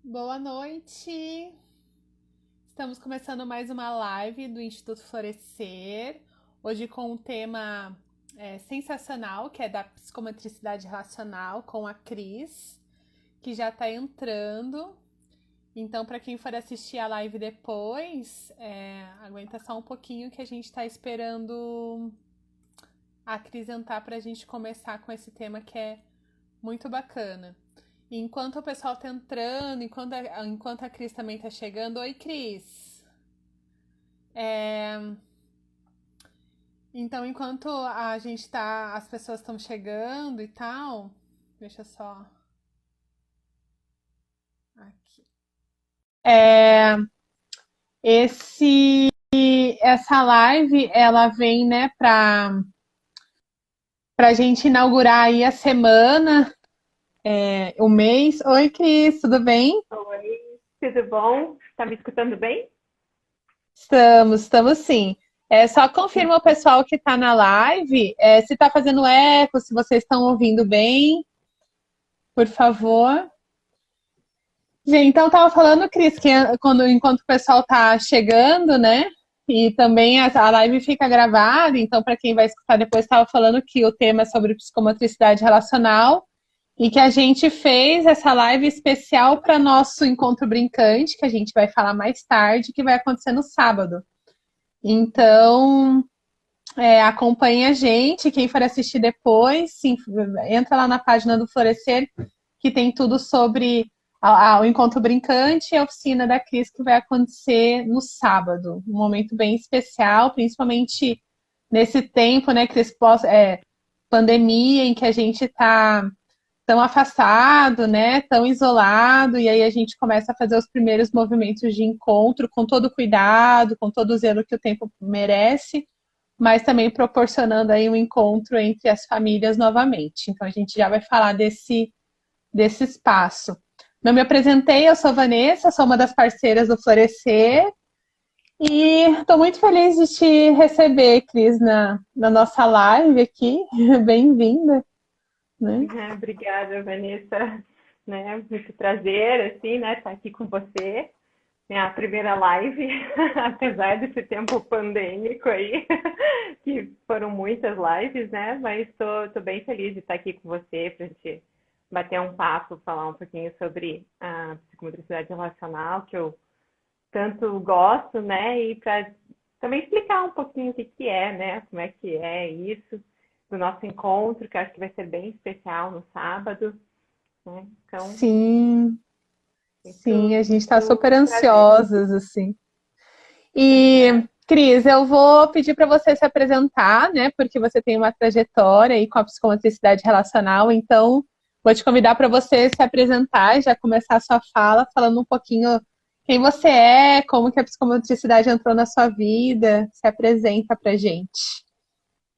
Boa noite! Estamos começando mais uma live do Instituto Florescer, hoje com um tema sensacional, que é da psicometricidade relacional, com a Cris, que já está entrando. Então, para quem for assistir a live depois, aguenta só um pouquinho que a gente está esperando a Cris entrar para a gente começar com esse tema que é muito bacana. Enquanto o pessoal tá entrando, enquanto a Cris também tá chegando. Oi, Cris. É, então, enquanto a gente tá. As pessoas estão chegando e tal. Deixa eu só. Aqui. É, essa live, ela vem, né, pra gente inaugurar aí a semana, o mês. Oi, Cris, tudo bem? Oi, tudo bom? Tá me escutando bem? Estamos sim. Só confirma o pessoal que está na live, se está fazendo eco, se vocês estão ouvindo bem, por favor. Gente, então eu tava falando, Cris, que enquanto o pessoal tá chegando, né? E também a live fica gravada, então para quem vai escutar depois, estava falando que o tema é sobre psicomotricidade relacional e que a gente fez essa live especial para nosso encontro brincante, que a gente vai falar mais tarde, que vai acontecer no sábado. Então, acompanhe a gente, quem for assistir depois, sim, entra lá na página do Florescer, que tem tudo sobre o Encontro Brincante e a oficina da Cris, que vai acontecer no sábado. Um momento bem especial, principalmente nesse tempo, né, Cris, pandemia, em que a gente está tão afastado, né, tão isolado, e aí a gente começa a fazer os primeiros movimentos de encontro com todo o cuidado, com todo o zelo que o tempo merece, mas também proporcionando aí um encontro entre as famílias novamente. Então a gente já vai falar desse espaço. Não me apresentei, eu sou Vanessa, sou uma das parceiras do Florescer e estou muito feliz de te receber, Cris, na nossa live aqui. Bem-vinda, né? Obrigada, Vanessa. Né? Muito prazer, assim, né, estar aqui com você. Minha primeira live, apesar desse tempo pandêmico aí, que foram muitas lives, né? Mas tô bem feliz de estar aqui com você para a gente bater um papo, falar um pouquinho sobre a psicomotricidade relacional, que eu tanto gosto, né? E para também explicar um pouquinho o que que é, né? Como é que é isso do nosso encontro, que acho que vai ser bem especial no sábado, né? Então, Sim, sim, a gente está super muito prazer. ansiosas, assim. E, Uhum. Cris, eu vou pedir para você se apresentar, né? Porque você tem uma trajetória aí com a psicomotricidade relacional, então vou te convidar para você se apresentar e já começar a sua fala falando um pouquinho quem você é, como que a psicomotricidade entrou na sua vida, se apresenta pra gente.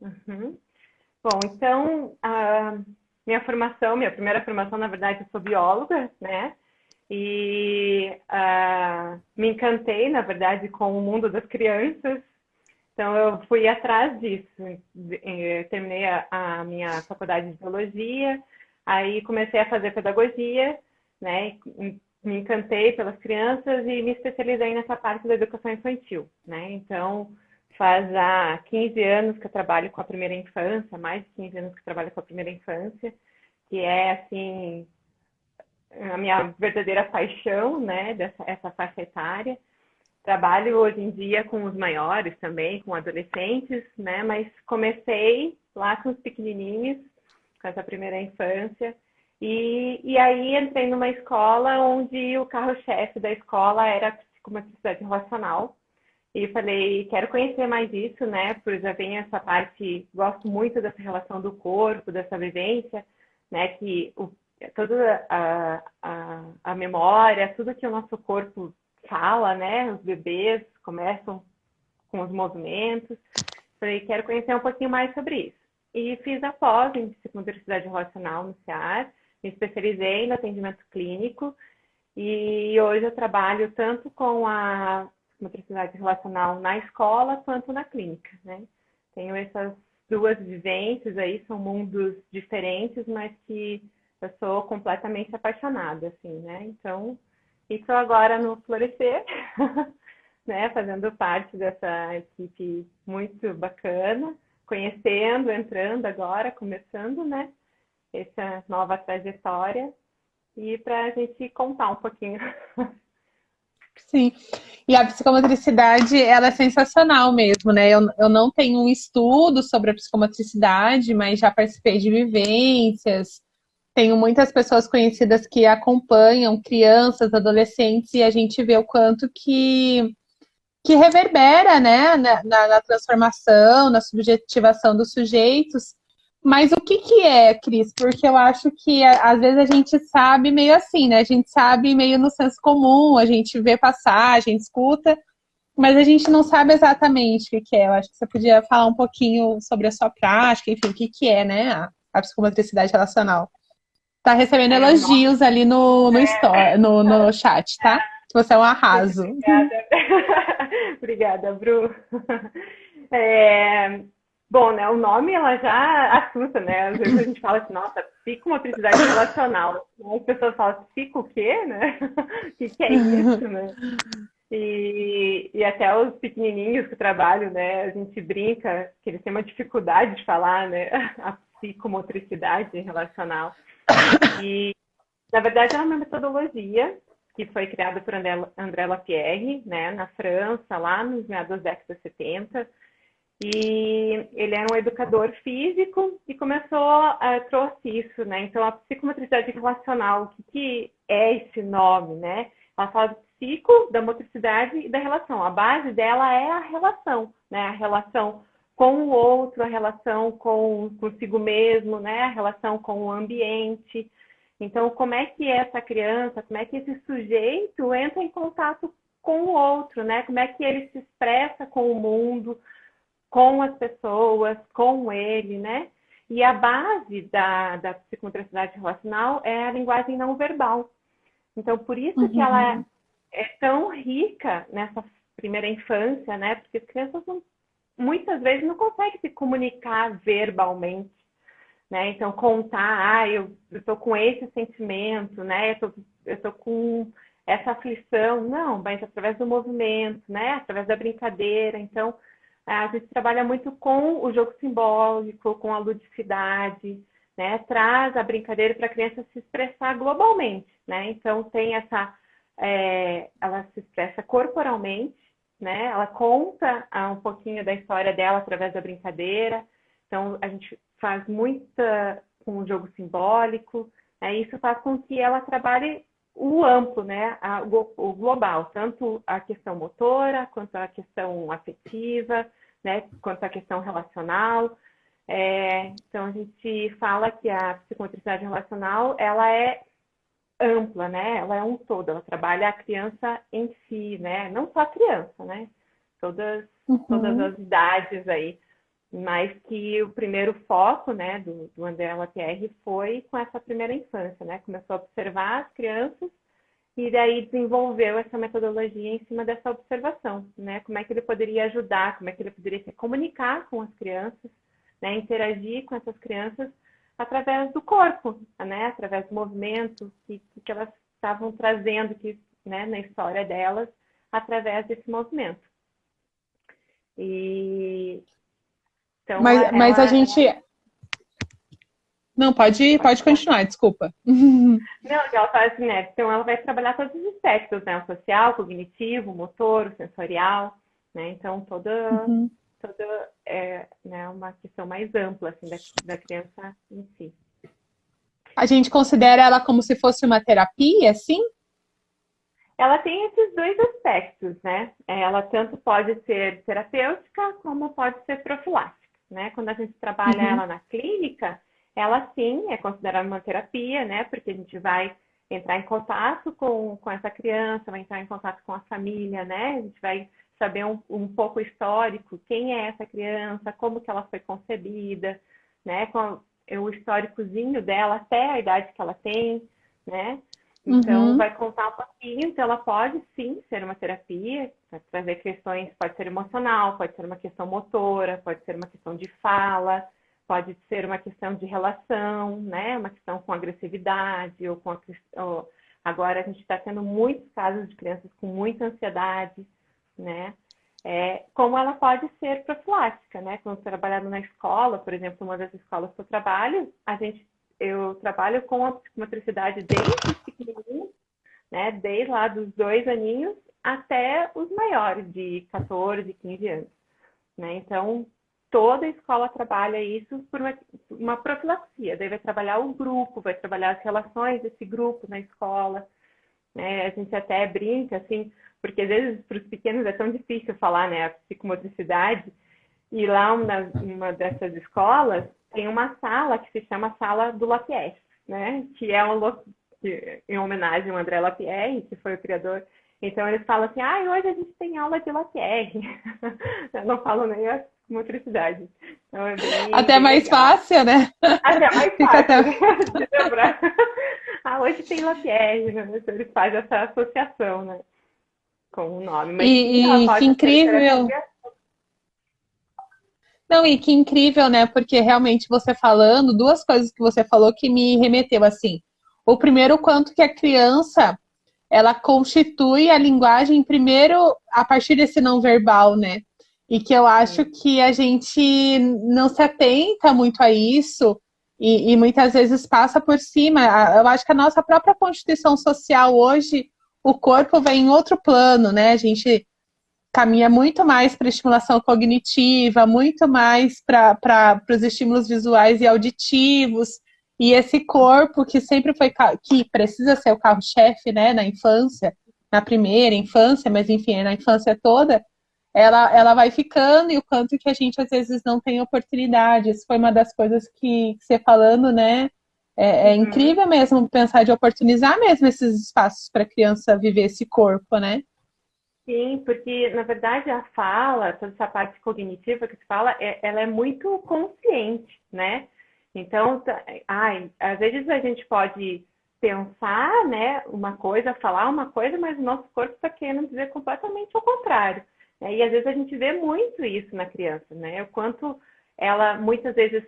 Uhum. Bom, então, a minha primeira formação, na verdade, eu sou bióloga, né? E me encantei, na verdade, com o mundo das crianças. Então, eu fui atrás disso. Eu terminei a minha faculdade de biologia, aí comecei a fazer pedagogia, né? Me encantei pelas crianças e me especializei nessa parte da educação infantil, né? Então, faz há 15 anos que eu trabalho com a primeira infância, mais de 15 anos que eu trabalho com a primeira infância, que é, assim, a minha verdadeira paixão, né? Essa faixa etária. Trabalho hoje em dia com os maiores também, com adolescentes, né? Mas comecei lá com os pequenininhos, com essa primeira infância. E aí entrei numa escola onde o carro-chefe da escola era a psicomotricidade relacional. E falei, quero conhecer mais isso, né? Porque já vem essa parte, gosto muito dessa relação do corpo, dessa vivência, né? Toda a memória, tudo que o nosso corpo fala, né? Os bebês começam com os movimentos. Falei, quero conhecer um pouquinho mais sobre isso. E fiz a pós em psicomotricidade relacional no CEAR, me especializei no atendimento clínico e hoje eu trabalho tanto com a motricidade relacional na escola quanto na clínica, né? Tenho essas duas vivências aí, são mundos diferentes, mas que eu sou completamente apaixonada, assim, né? Então, E estou agora no Florescer, né, fazendo parte dessa equipe muito bacana, conhecendo, entrando agora, começando, né, essa nova trajetória, e para a gente contar um pouquinho. Sim. E a psicomotricidade, ela é sensacional mesmo, né? Eu não tenho um estudo sobre a psicomotricidade, mas já participei de vivências. Tenho muitas pessoas conhecidas que acompanham crianças, adolescentes, e a gente vê o quanto que reverbera, né, na transformação, na subjetivação dos sujeitos. Mas o que é, Cris? Porque eu acho que às vezes a gente sabe meio assim, né? A gente sabe meio no senso comum, a gente vê passar, a gente escuta, mas a gente não sabe exatamente o que é. Eu acho que você podia falar um pouquinho sobre a sua prática, enfim, o que é, né, a psicomotricidade relacional. Tá recebendo É, o nome elogios ali no chat, tá? Que você é um Muito arraso. obrigada. Obrigada, Bru. É, bom, né, o nome ela já assusta, né? Às vezes a gente fala assim, nossa, psicomotricidade relacional. As pessoas falam, psico o quê, né? O que é isso, né? E até os pequenininhos que trabalham, né? A gente brinca que eles têm uma dificuldade de falar, né? A psicomotricidade relacional. E na verdade, é uma metodologia que foi criada por André Lapierre, né, na França, lá nos meados da década de 70. E ele era um educador físico e trouxe isso, né? Então, a psicomotricidade relacional, que é esse nome, né? Ela fala do psico, da motricidade e da relação. A base dela é a relação, né? A relação com o outro, a relação consigo mesmo, né? A relação com o ambiente. Então, como é que essa criança, como é que esse sujeito entra em contato com o outro, né? Como é que ele se expressa com o mundo, com as pessoas, com ele, né? E a base da psicomotricidade relacional é a linguagem não verbal. Então, por isso que ela Uhum. é tão rica nessa primeira infância, né? Porque as crianças muitas vezes não conseguem se comunicar verbalmente, né? Então, contar, eu estou com esse sentimento, né? Eu tô com essa aflição. Não, mas através do movimento, né? Através da brincadeira. Então, a gente trabalha muito com o jogo simbólico, com a ludicidade, né? Traz a brincadeira para a criança se expressar globalmente, né? Então, tem ela se expressa corporalmente, né? Ela conta um pouquinho da história dela através da brincadeira. Então, a gente faz muita com o jogo simbólico, né? Isso faz com que ela trabalhe o amplo, né? O global, tanto a questão motora, quanto a questão afetiva, né? Quanto a questão relacional. Então, a gente fala que a psicomotricidade relacional, ela é ampla, né? Ela é um todo, ela trabalha a criança em si, né? Não só a criança, né? Todas Uhum. as idades aí, mas que o primeiro foco, né, do André Lapierre foi com essa primeira infância, né? Começou a observar as crianças e daí desenvolveu essa metodologia em cima dessa observação, né? Como é que ele poderia ajudar, como é que ele poderia se comunicar com as crianças, né? Interagir com essas crianças através do corpo, né? Através do movimento que elas estavam trazendo né, na história delas, através desse movimento. E então Mas a gente. Não, pode pode falar. continuar, desculpa. Não, ela faz assim, né? Então ela vai trabalhar todos os aspectos, né? O social, o cognitivo, o motor, o sensorial, né? Então Uhum. toda né, uma questão mais ampla assim da criança em si. A gente considera ela como se fosse uma terapia, sim? Ela tem esses dois aspectos, né? Ela tanto pode ser terapêutica como pode ser profilática, né? Quando a gente trabalha Uhum. ela na clínica, ela sim é considerada uma terapia, né? Porque a gente vai entrar em contato com essa criança, vai entrar em contato com a família, né? A gente vai saber um pouco o histórico, quem é essa criança, como que ela foi concebida, né? Com o históricozinho dela até a idade que ela tem, né? Então, Uhum. vai contar um pouquinho, então ela pode sim ser uma terapia, trazer questões, pode ser emocional, pode ser uma questão motora, pode ser uma questão de fala, pode ser uma questão de relação, né? Uma questão com agressividade ou Agora a gente está tendo muitos casos de crianças com muita ansiedade, né? Como ela pode ser profilática, né? Quando trabalhando na escola, por exemplo, uma das escolas que eu trabalho, eu trabalho com a psicomotricidade desde os pequenininhos, né? Desde lá dos 2 aninhos até os maiores, de 14, 15 anos, né? Então, toda a escola trabalha isso por uma profilaxia. Daí vai trabalhar o grupo, vai trabalhar as relações desse grupo na escola, né? A gente até brinca, assim, porque às vezes para os pequenos é tão difícil falar, né, a psicomotricidade. E lá, uma dessas escolas, tem uma sala que se chama Sala do Lapierre, né? Que é em homenagem ao André Lapierre, que foi o criador. Então, eles falam assim, hoje a gente tem aula de Lapierre. Eu não falo nem a motricidade. Então, até bem mais legal. Fácil, né? Até mais Fica fácil, até... né? De lembrar. Hoje tem Lapierre, né? Então, eles fazem essa associação, né? Com o nome. Mas sim, ela que pode ser incrível! terapia. Não, e que incrível, né? Porque realmente você falando, 2 coisas que você falou que me remeteu, assim. O primeiro, o quanto que a criança, ela constitui a linguagem, primeiro, a partir desse não verbal, né? E que eu acho que a gente não se atenta muito a isso e muitas vezes passa por cima. Eu acho que a nossa própria constituição social hoje, o corpo vem em outro plano, né? A gente caminha muito mais para estimulação cognitiva, muito mais para os estímulos visuais e auditivos. E esse corpo que sempre foi, que precisa ser o carro-chefe, né, na infância, na primeira infância, mas enfim, na infância toda, ela vai ficando, e o quanto que a gente às vezes não tem oportunidade. Isso foi uma das coisas que você falando, né? É incrível mesmo pensar de oportunizar mesmo esses espaços para a criança viver esse corpo, né? Sim, porque, na verdade, a fala, toda essa parte cognitiva que se fala, ela é muito consciente, né? Então, às vezes a gente pode pensar, né, uma coisa, falar uma coisa, mas o nosso corpo está querendo dizer completamente o contrário, né? E às vezes a gente vê muito isso na criança, né? O quanto ela, muitas vezes,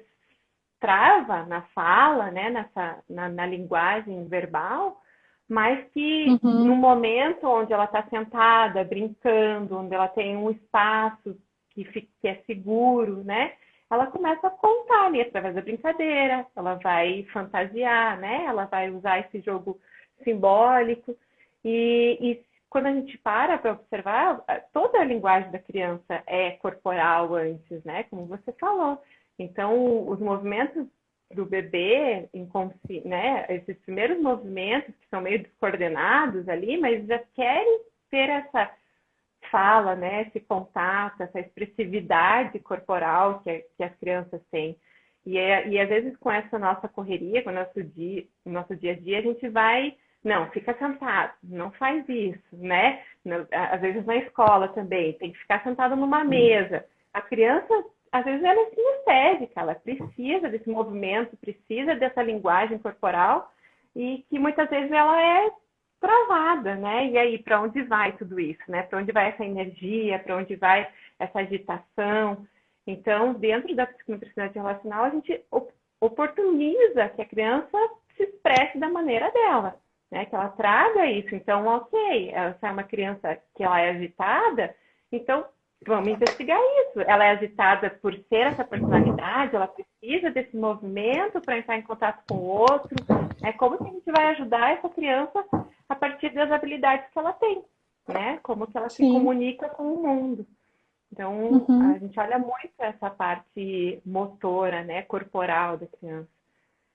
trava na fala, né, na linguagem verbal, mas que no momento onde ela está sentada, brincando, onde ela tem um espaço que é seguro, né? Ela começa a contar ali através da brincadeira, ela vai fantasiar, né? Ela vai usar esse jogo simbólico. E quando a gente para observar, toda a linguagem da criança é corporal antes, né? Como você falou. Então, os movimentos do bebê, né? Esses primeiros movimentos que são meio descoordenados ali, mas já querem ter essa fala, né? Esse contato, essa expressividade corporal que as crianças têm. E às vezes com essa nossa correria, com o nosso dia a dia, a gente vai, não, fica sentado, não faz isso, né? Às vezes na escola também, tem que ficar sentado numa mesa. A criança, às vezes ela é sinestésica, ela precisa desse movimento, precisa dessa linguagem corporal e que muitas vezes ela é travada, né? E aí, para onde vai tudo isso, né? Para onde vai essa energia, para onde vai essa agitação? Então, dentro da psicomotricidade relacional, a gente oportuniza que a criança se expresse da maneira dela, né? Que ela traga isso. Então, ok, essa é uma criança que ela é agitada, então vamos investigar isso. Ela é agitada por ser essa personalidade, ela precisa desse movimento para entrar em contato com o outro. Como que a gente vai ajudar essa criança a partir das habilidades que ela tem, né? Como que ela se comunica com o mundo. Então, a gente olha muito essa parte motora, né? Corporal da criança.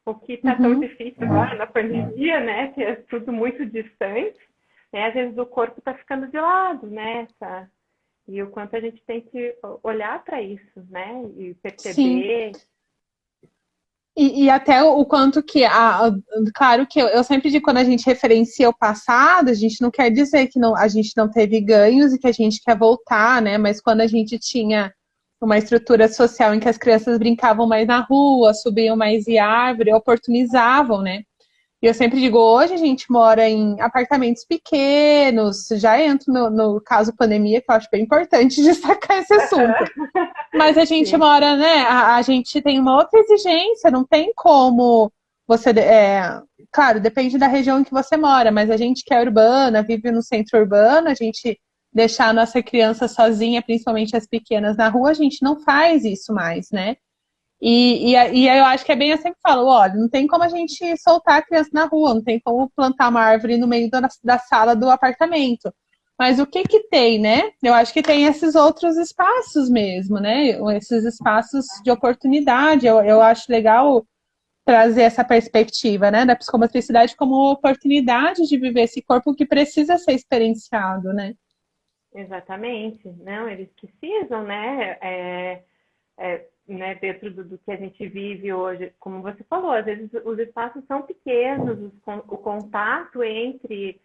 O que está tão difícil agora na pandemia, né? Que é tudo muito distante, né? Às vezes o corpo está ficando de lado, né? E o quanto a gente tem que olhar para isso, né? E perceber. Sim. E até o quanto que, claro que eu sempre digo, quando a gente referencia o passado, a gente não quer dizer que a gente não teve ganhos e que a gente quer voltar, né? Mas quando a gente tinha uma estrutura social em que as crianças brincavam mais na rua, subiam mais em árvore, oportunizavam, né? E eu sempre digo, hoje a gente mora em apartamentos pequenos, já entro no caso pandemia, que eu acho bem importante destacar esse assunto. Mas a gente mora, né, a gente tem uma outra exigência, não tem como você claro, depende da região em que você mora, mas a gente que é urbana, vive no centro urbano, a gente deixar a nossa criança sozinha, principalmente as pequenas, na rua, a gente não faz isso mais, né? E eu acho que é bem assim que falo, olha, não tem como a gente soltar a criança na rua, não tem como plantar uma árvore no meio da sala do apartamento. Mas o que que tem, né? Eu acho que tem esses outros espaços mesmo, né? Esses espaços de oportunidade. Eu acho legal trazer essa perspectiva, né, da psicomotricidade como oportunidade de viver esse corpo que precisa ser experienciado, né? Exatamente. Não, eles precisam, né? Né, dentro do que a gente vive hoje, como você falou, às vezes os espaços são pequenos, o contato entre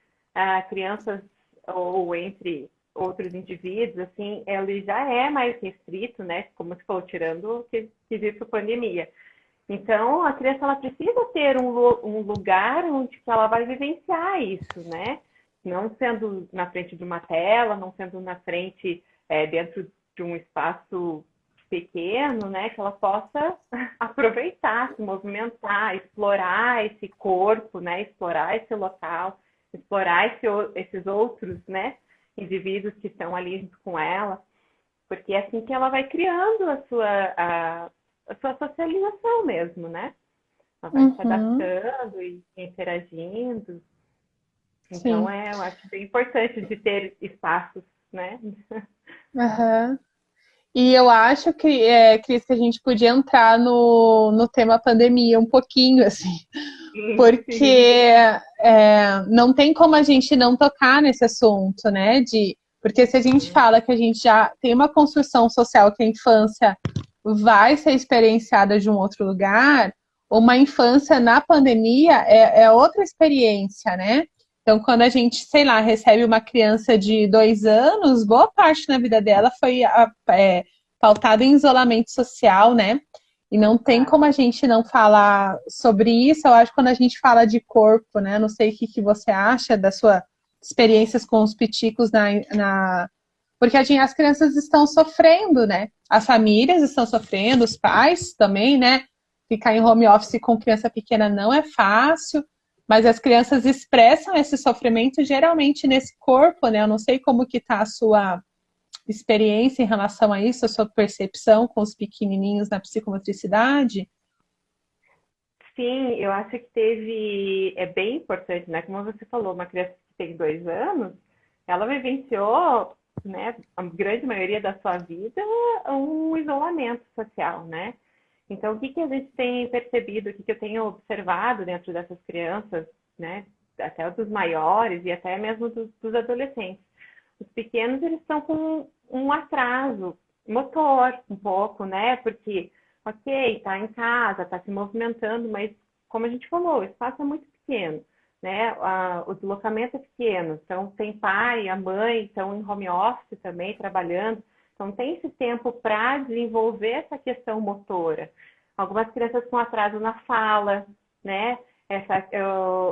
crianças ou entre outros indivíduos, assim, ele já é mais restrito, né? Como você falou, tirando o que vive a pandemia. Então, a criança ela precisa ter um lugar onde ela vai vivenciar isso, né? Não sendo na frente de uma tela, não sendo na frente, dentro de um espaço pequeno, né? Que ela possa aproveitar, se movimentar, explorar esse corpo, né? Explorar esse local, explorar esses outros, né? Indivíduos que estão ali junto com ela, porque é assim que ela vai criando a sua socialização mesmo, né? Ela vai se Uhum, adaptando e interagindo. Então, sim. eu acho bem importante de ter espaços, né? Uhum. E eu acho que, Cris, que a gente podia entrar no tema pandemia um pouquinho, assim, Sim, porque sim. não tem como a gente não tocar nesse assunto, né? Porque se a gente fala que a gente já tem uma construção social que a infância vai ser experienciada de um outro lugar, uma infância na pandemia é outra experiência, né? Então, quando a gente, sei lá, recebe uma criança de 2 anos, boa parte da vida dela foi pautada em isolamento social, né? E não tem Tá. como a gente não falar sobre isso, eu acho, quando a gente fala de corpo, né? Não sei o que você acha das suas experiências com os piticos porque as crianças estão sofrendo, né? As famílias estão sofrendo, os pais também, né? Ficar em home office com criança pequena não é fácil, mas as crianças expressam esse sofrimento geralmente nesse corpo, né? Eu não sei como que tá a sua experiência em relação a isso, a sua percepção com os pequenininhos na psicomotricidade. Sim, eu acho que é bem importante, né? Como você falou, uma criança que tem 2 anos, ela vivenciou, né, a grande maioria da sua vida, um isolamento social, né? Então, o que que a gente tem percebido, o que que eu tenho observado dentro dessas crianças, né? Até dos maiores e até mesmo dos adolescentes. Os pequenos, eles estão com um atraso motor um pouco, né? Porque, ok, tá em casa, tá se movimentando, mas como a gente falou, o espaço é muito pequeno, né? O deslocamento é pequeno. Então, tem pai, a mãe, estão em home office também, trabalhando. Então, tem esse tempo para desenvolver essa questão motora. Algumas crianças com atraso na fala, né?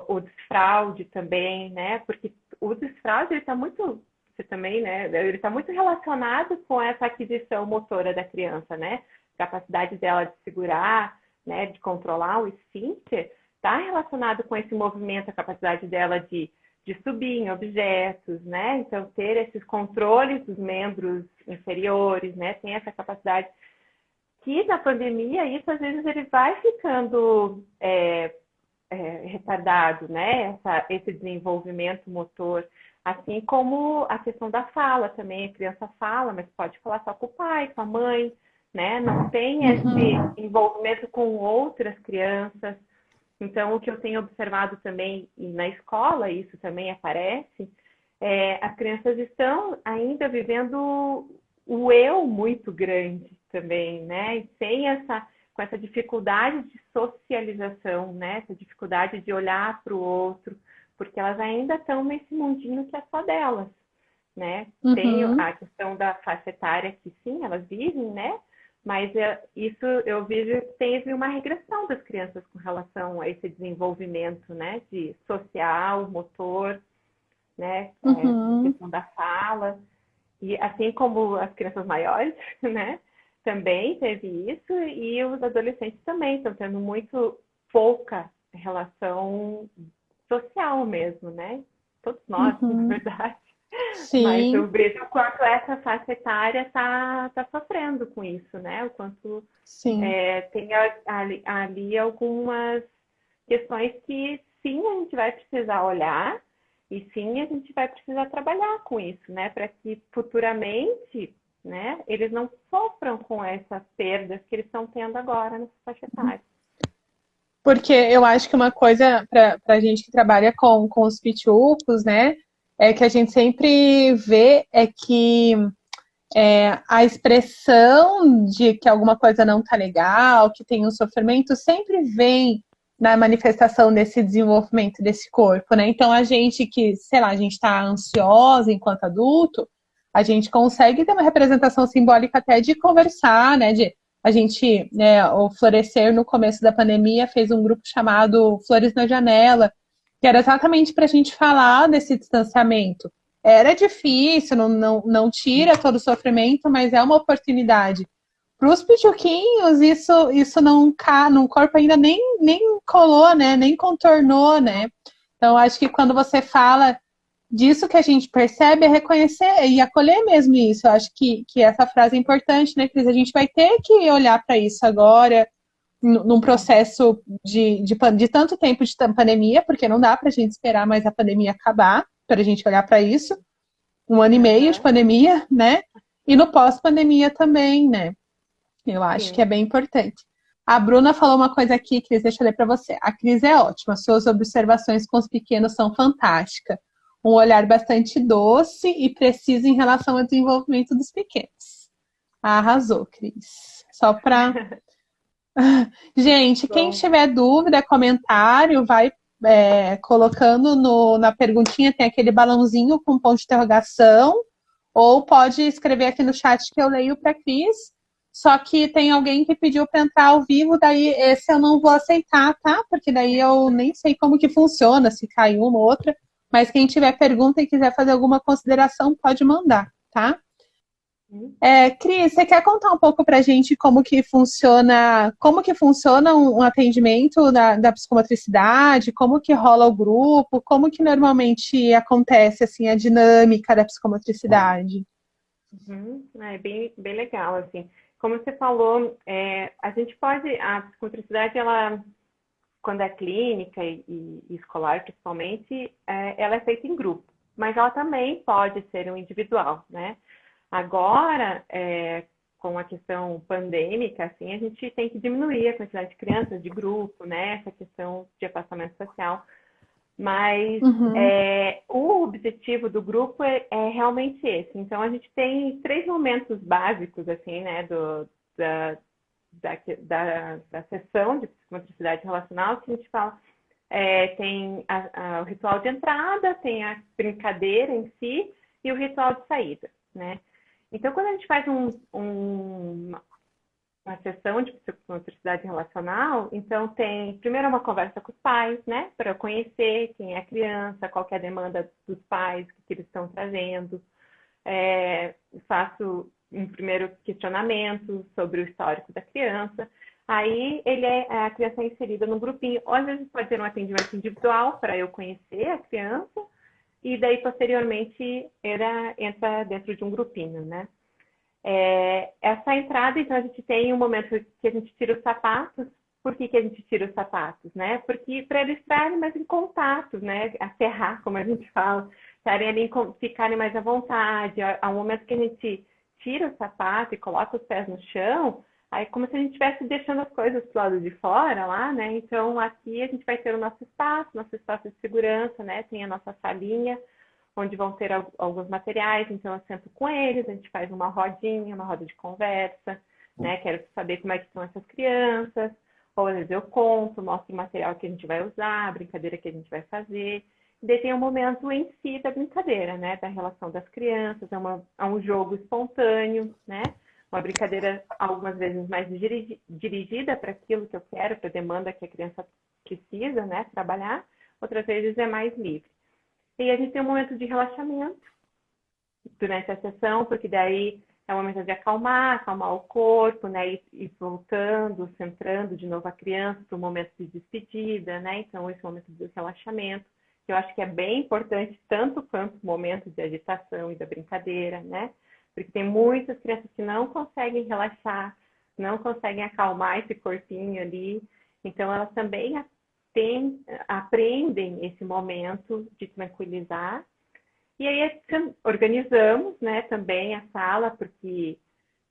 O desfraude também, né? Porque o desfraude, ele está muito, você também, né? Ele está muito relacionado com essa aquisição motora da criança, né? Capacidade dela de segurar, né? De controlar o esfíncter, está relacionado com esse movimento, a capacidade dela de subir em objetos, né? Então, ter esses controles dos membros inferiores, né? Tem essa capacidade que na pandemia, isso às vezes ele vai ficando retardado, né? Esse desenvolvimento motor. Assim como a questão da fala também, a criança fala, mas pode falar só com o pai, com a mãe, né? Não tem esse Uhum, envolvimento com outras crianças. Então, o que eu tenho observado também, e na escola isso também aparece, as crianças estão ainda vivendo o eu muito grande também, né? E com essa dificuldade de socialização, né? Essa dificuldade de olhar para o outro, porque elas ainda estão nesse mundinho que é só delas, né? Tem uhum, a questão da faixa etária que sim, elas vivem, né? Mas isso eu vejo que teve uma regressão das crianças com relação a esse desenvolvimento, né? De social, motor, né? A uhum. questão da fala. E assim como as crianças maiores, né? Também teve isso, e os adolescentes também estão tendo muito pouca relação social mesmo, né? Todos nós, na Uhum. verdade. Mas eu Sim, vejo o quanto essa faixa etária tá sofrendo com isso, né? O quanto sim. tem ali algumas questões que sim a gente vai precisar olhar e sim a gente vai precisar trabalhar com isso, né? Para que futuramente, né, eles não sofram com essas perdas que eles estão tendo agora nessa faixa etária. Porque eu acho que uma coisa para a gente que trabalha com os pitucos, né, é que a gente sempre vê é que a expressão de que alguma coisa não tá legal, que tem um sofrimento, sempre vem na manifestação desse desenvolvimento desse corpo, né? Então a gente que, sei lá, a gente está ansiosa enquanto adulto, a gente consegue ter uma representação simbólica até de conversar, né? De a gente, né, o Florescer no começo da pandemia fez um grupo chamado Flores na Janela, que era exatamente para a gente falar desse distanciamento. Era difícil, não tira todo o sofrimento, mas é uma oportunidade. Para os pituquinhos, isso não no corpo ainda nem colou, né? Nem contornou, né? Então, acho que quando você fala disso que a gente percebe é reconhecer e acolher mesmo isso. Eu acho que essa frase é importante, né, Cris? A gente vai ter que olhar para isso agora, num processo de tanto tempo de pandemia, porque não dá para a gente esperar mais a pandemia acabar para a gente olhar para isso. 1 ano e meio de Uhum, pandemia, né? E no pós-pandemia também, né? Eu acho que é sim. bem importante. A Bruna falou uma coisa aqui, Cris, deixa eu ler para você. A Cris é ótima, suas observações com os pequenos são fantásticas. Um olhar bastante doce e preciso em relação ao desenvolvimento dos pequenos. Arrasou, Cris. Só para. Gente, quem Bom, tiver dúvida, comentário, vai colocando na perguntinha, tem aquele balãozinho com ponto de interrogação, ou pode escrever aqui no chat que eu leio para a Cris. Só que tem alguém que pediu para entrar ao vivo, daí esse eu não vou aceitar, tá? Porque daí eu nem sei como que funciona, se cai uma ou outra. Mas quem tiver pergunta e quiser fazer alguma consideração, pode mandar, tá? Cris, você quer contar um pouco para a gente como que funciona um atendimento da psicomotricidade, como que rola o grupo, como que normalmente acontece assim a dinâmica da psicomotricidade? é bem legal, assim. Como você falou, a gente pode, a psicomotricidade, ela, quando é clínica e escolar, principalmente, ela é feita em grupo, mas ela também pode ser um individual, né? Agora, com a questão pandêmica, assim, a gente tem que diminuir a quantidade de crianças de grupo, né? Essa questão de afastamento social. Mas Uhum, o objetivo do grupo é realmente esse. Então, a gente tem 3 momentos básicos, assim, né, da, da sessão de psicomotricidade relacional, que a gente fala, tem o ritual de entrada, tem a brincadeira em si e o ritual de saída, né? Então, quando a gente faz uma sessão de psicomotricidade relacional, então tem primeiro uma conversa com os pais, né, para eu conhecer quem é a criança, qual é a demanda dos pais, o que eles estão trazendo. Faço um primeiro questionamento sobre o histórico da criança. Aí a criança é inserida num grupinho, ou às vezes pode ser um atendimento individual para eu conhecer a criança, e daí posteriormente entra dentro de um grupinho, né? Essa entrada, então, a gente tem um momento que a gente tira os sapatos. Por que a gente tira os sapatos, né? Porque para eles estarem mais em contato, né? Aterrar, como a gente fala, estarem ali, ficarem mais à vontade. Ao momento que a gente tira o sapato e coloca os pés no chão, aí é como se a gente estivesse deixando as coisas do lado de fora lá, né? Então aqui a gente vai ter o nosso espaço de segurança, né? Tem a nossa salinha, onde vão ter alguns materiais, então eu sento com eles, a gente faz uma rodinha, uma roda de conversa, né? Quero saber como é que estão essas crianças, ou às vezes eu conto, mostro o material que a gente vai usar, a brincadeira que a gente vai fazer. E daí tem um momento em si da brincadeira, né? Da relação das crianças, é um jogo espontâneo, né? Uma brincadeira algumas vezes mais dirigida para aquilo que eu quero, para a demanda que a criança precisa, né? Trabalhar, outras vezes é mais livre. E a gente tem um momento de relaxamento durante a sessão, porque daí é o momento de acalmar o corpo, né? E voltando, centrando de novo a criança para o momento de despedida, né? Então, esse momento de relaxamento, que eu acho que é bem importante, tanto quanto o momento de agitação e da brincadeira, né? Porque tem muitas crianças que não conseguem relaxar, não conseguem acalmar esse corpinho ali. Então, elas também aprendem esse momento de tranquilizar. E aí organizamos, né, também a sala, porque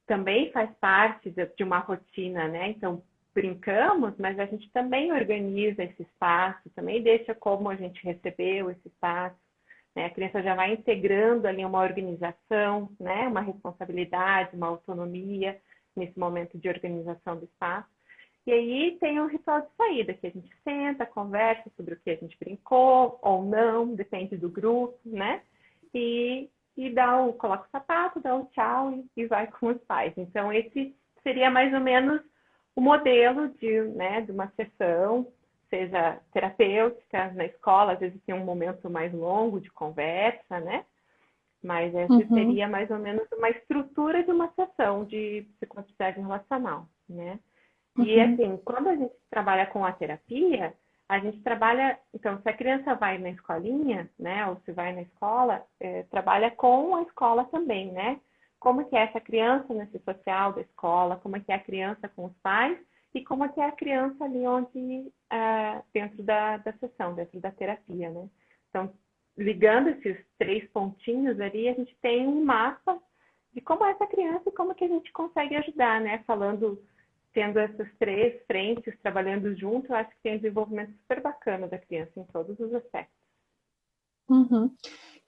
também faz parte de uma rotina, né? Então, brincamos, mas a gente também organiza esse espaço, também deixa como a gente recebeu esse espaço, né? A criança já vai integrando ali uma organização, né? Uma responsabilidade, uma autonomia nesse momento de organização do espaço. E aí tem o ritual de saída, que a gente senta, conversa sobre o que a gente brincou ou não, depende do grupo, né? E coloca o sapato, dá o tchau e vai com os pais. Então, esse seria mais ou menos o modelo né, de uma sessão, seja terapêutica na escola, às vezes tem um momento mais longo de conversa, né? Mas essa seria mais ou menos uma estrutura de uma sessão de psicoatividade relacional, né? E assim, quando a gente trabalha com a terapia, a gente trabalha, então, se a criança vai na escolinha, né, ou se vai na escola, trabalha com a escola também, né? Como que é essa criança nesse social da escola, como é que é a criança com os pais e como é que é a criança ali dentro da sessão, dentro da terapia, né? Então, ligando esses 3 pontinhos ali, a gente tem um mapa de como é essa criança e como que a gente consegue ajudar, né? Tendo essas 3 frentes trabalhando junto, eu acho que tem um desenvolvimento super bacana da criança em todos os aspectos.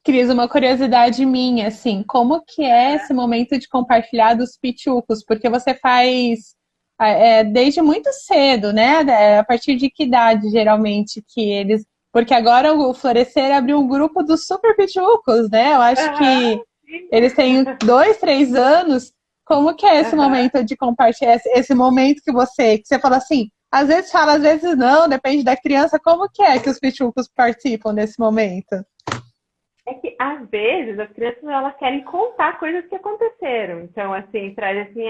Cris, uma curiosidade minha, assim, como que é esse momento de compartilhar dos pitucos? Porque você faz desde muito cedo, né? A partir de que idade, geralmente, que eles... Porque agora o Florescer abriu um grupo dos super pitucos, né? Eu acho que eles têm 2, 3 anos. Como que é esse momento de compartilhar, esse momento que você fala assim, às vezes fala, às vezes não, depende da criança. Como que é que os pitucos participam desse momento? É que, às vezes, as crianças elas querem contar coisas que aconteceram. Então, assim, traz assim,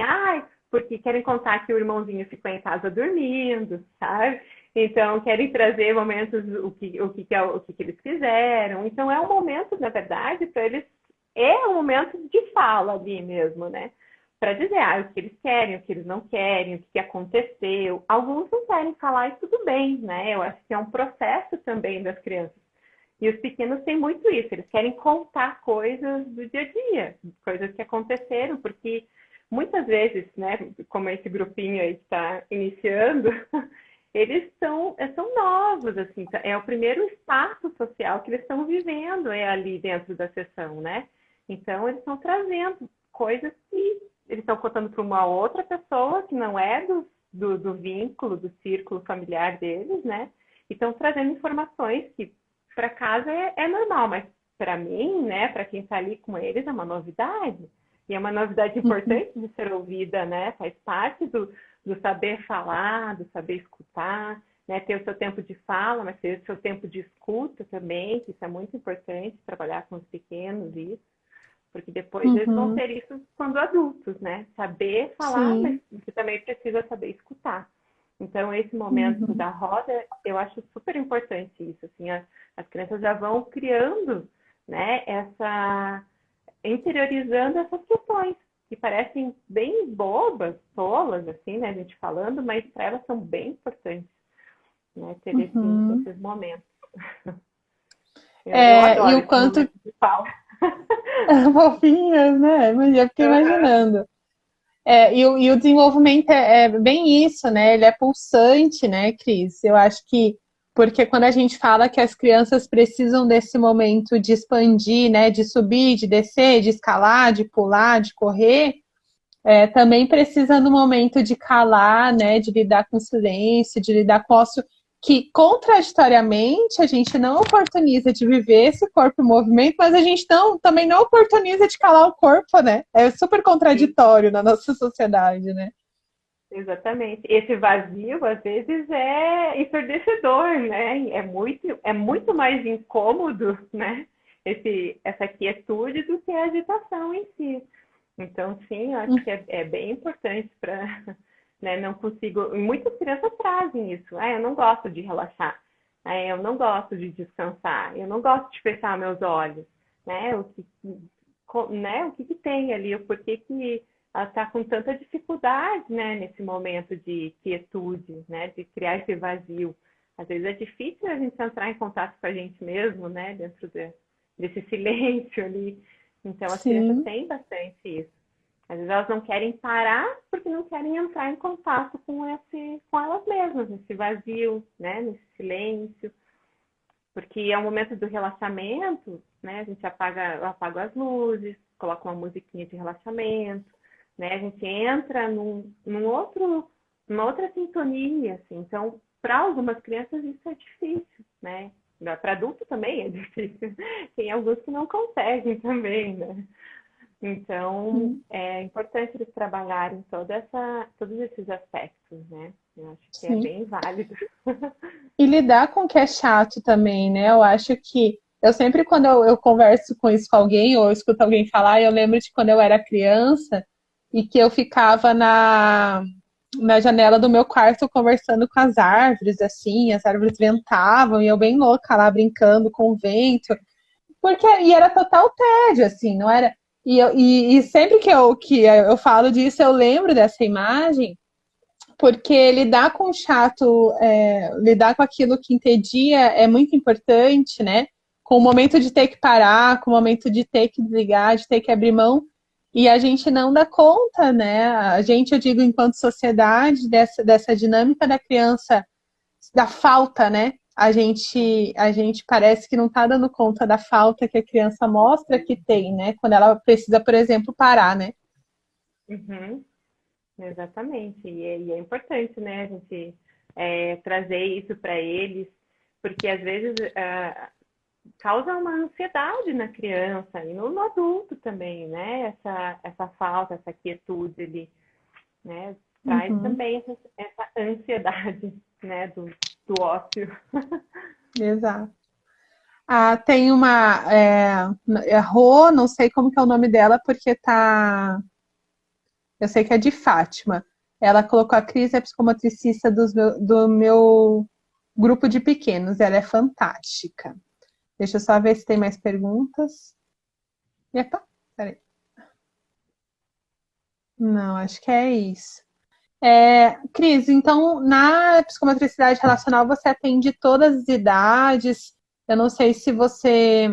porque querem contar que o irmãozinho ficou em casa dormindo, sabe? Então, querem trazer momentos, o que eles fizeram. Então, é um momento, na verdade, para eles, é um momento de fala ali mesmo, né? Para dizer, o que eles querem, o que eles não querem, o que aconteceu. Alguns não querem falar e tudo bem, né? Eu acho que é um processo também das crianças. E os pequenos têm muito isso, eles querem contar coisas do dia a dia, coisas que aconteceram, porque muitas vezes, né, como esse grupinho aí que está iniciando, eles são novos, assim, é o primeiro espaço social que eles estão vivendo ali dentro da sessão, né? Então, eles estão trazendo coisas que eles estão contando para uma outra pessoa que não é do vínculo, do círculo familiar deles, né? E estão trazendo informações que para casa é normal, mas para mim, né, para quem está ali com eles, é uma novidade. E é uma novidade importante de ser ouvida, né? Faz parte do saber falar, do saber escutar, né? Ter o seu tempo de fala, mas ter o seu tempo de escuta também, que isso é muito importante, trabalhar com os pequenos, isso. Porque depois eles vão ter isso quando adultos, né? Saber falar, mas você também precisa saber escutar. Então, esse momento da roda, eu acho super importante isso, assim, as crianças já vão criando, né, interiorizando essas questões, que parecem bem bobas, tolas, assim, né, a gente falando, mas para elas são bem importantes, né, ter esses momentos. Eu adoro e o esse quanto... momento de fala. Fofinhas, né? Eu fiquei imaginando. E o desenvolvimento é bem isso, né? Ele é pulsante, né, Cris? Eu acho que, porque quando a gente fala que as crianças precisam desse momento de expandir, né, de subir, de descer, de escalar, de pular, de correr, também precisa no momento de calar, né, de lidar com o silêncio, de lidar com o ócio, que contraditoriamente a gente não oportuniza de viver esse corpo em movimento, mas a gente também não oportuniza de calar o corpo, né? É super contraditório na nossa sociedade, né? Exatamente. Esse vazio, às vezes, é ensurdecedor, né? É muito mais incômodo, né? Essa quietude do que a agitação em si. Então, sim, eu acho que é bem importante para, né, não consigo. Muitas crianças trazem isso. Ah, eu não gosto de relaxar. Ah, eu não gosto de descansar. Eu não gosto de fechar meus olhos, né? Né? O que tem ali? O porquê que ela está com tanta dificuldade, né, nesse momento de quietude, né, de criar esse vazio. Às vezes é difícil a gente entrar em contato com a gente mesmo, né, desse silêncio ali. Então, as crianças Sim, têm bastante isso. Às vezes elas não querem parar porque não querem entrar em contato com elas mesmas, nesse vazio, né, nesse silêncio. Porque é o momento do relaxamento, né? A gente eu apago as luzes, coloca uma musiquinha de relaxamento, né? A gente entra numa outra sintonia, assim. Então, para algumas crianças isso é difícil, né? Para adulto também é difícil. Tem alguns que não conseguem também, né? Então, é importante eles trabalharem todos esses aspectos, né? Eu acho que é sim. bem válido. E lidar com o que é chato também, né? Eu acho que eu sempre, quando eu converso com isso com alguém, ou eu escuto alguém falar, eu lembro de quando eu era criança e que eu ficava na janela do meu quarto conversando com as árvores, assim, as árvores ventavam e eu bem louca lá brincando com o vento, porque e era total tédio, assim, não era. E sempre que eu falo disso, eu lembro dessa imagem porque lidar com o chato, lidar com aquilo que entedia é muito importante, né? Com o momento de ter que parar, com o momento de ter que desligar, de ter que abrir mão, e a gente não dá conta, né? A gente, eu digo, enquanto sociedade, dessa dinâmica da criança, da falta, né? A gente parece que não está dando conta da falta que a criança mostra que tem, né? Quando ela precisa, por exemplo, parar, né? Uhum. Exatamente, e é importante, né, a gente trazer isso para eles, porque às vezes causa uma ansiedade na criança e no adulto também, né, essa falta, essa quietude ali, né, traz Uhum, também essa ansiedade, né, do ócio. exato. Ah, tem uma Rô, não sei como que é o nome dela, porque tá. Eu sei que é de Fátima. Ela colocou a Cris, é psicomotricista do meu grupo de pequenos. Ela é fantástica. Deixa eu só ver se tem mais perguntas. Epa, peraí. Não, acho que é isso. Cris, então na psicomotricidade relacional você atende todas as idades. Eu não sei se você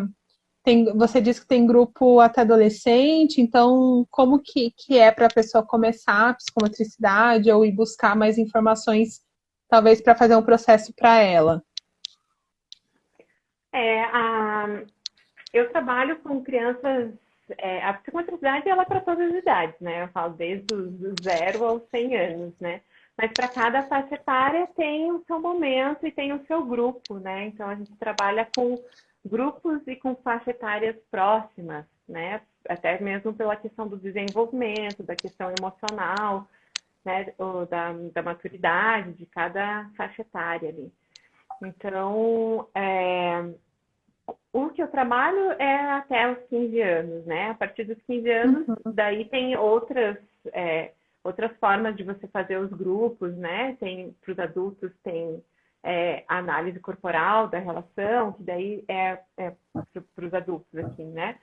disse que tem grupo até adolescente, então como que é para a pessoa começar a psicomotricidade ou ir buscar mais informações, talvez para fazer um processo para ela? É, eu trabalho com crianças, a psicomotricidade ela é para todas as idades, né? Eu falo desde os 0 aos 100 anos, né? Mas para cada faixa etária tem o seu momento e tem o seu grupo, né? Então a gente trabalha com grupos e com faixas etárias próximas, né? Até mesmo pela questão do desenvolvimento, da questão emocional, né? Ou da maturidade de cada faixa etária ali. Então, o que eu trabalho é até os 15 anos, né? A partir dos 15 anos, Uhum, daí tem outras formas de você fazer os grupos, né? Tem para os adultos tem a análise corporal da relação, que daí é para os adultos aqui, né?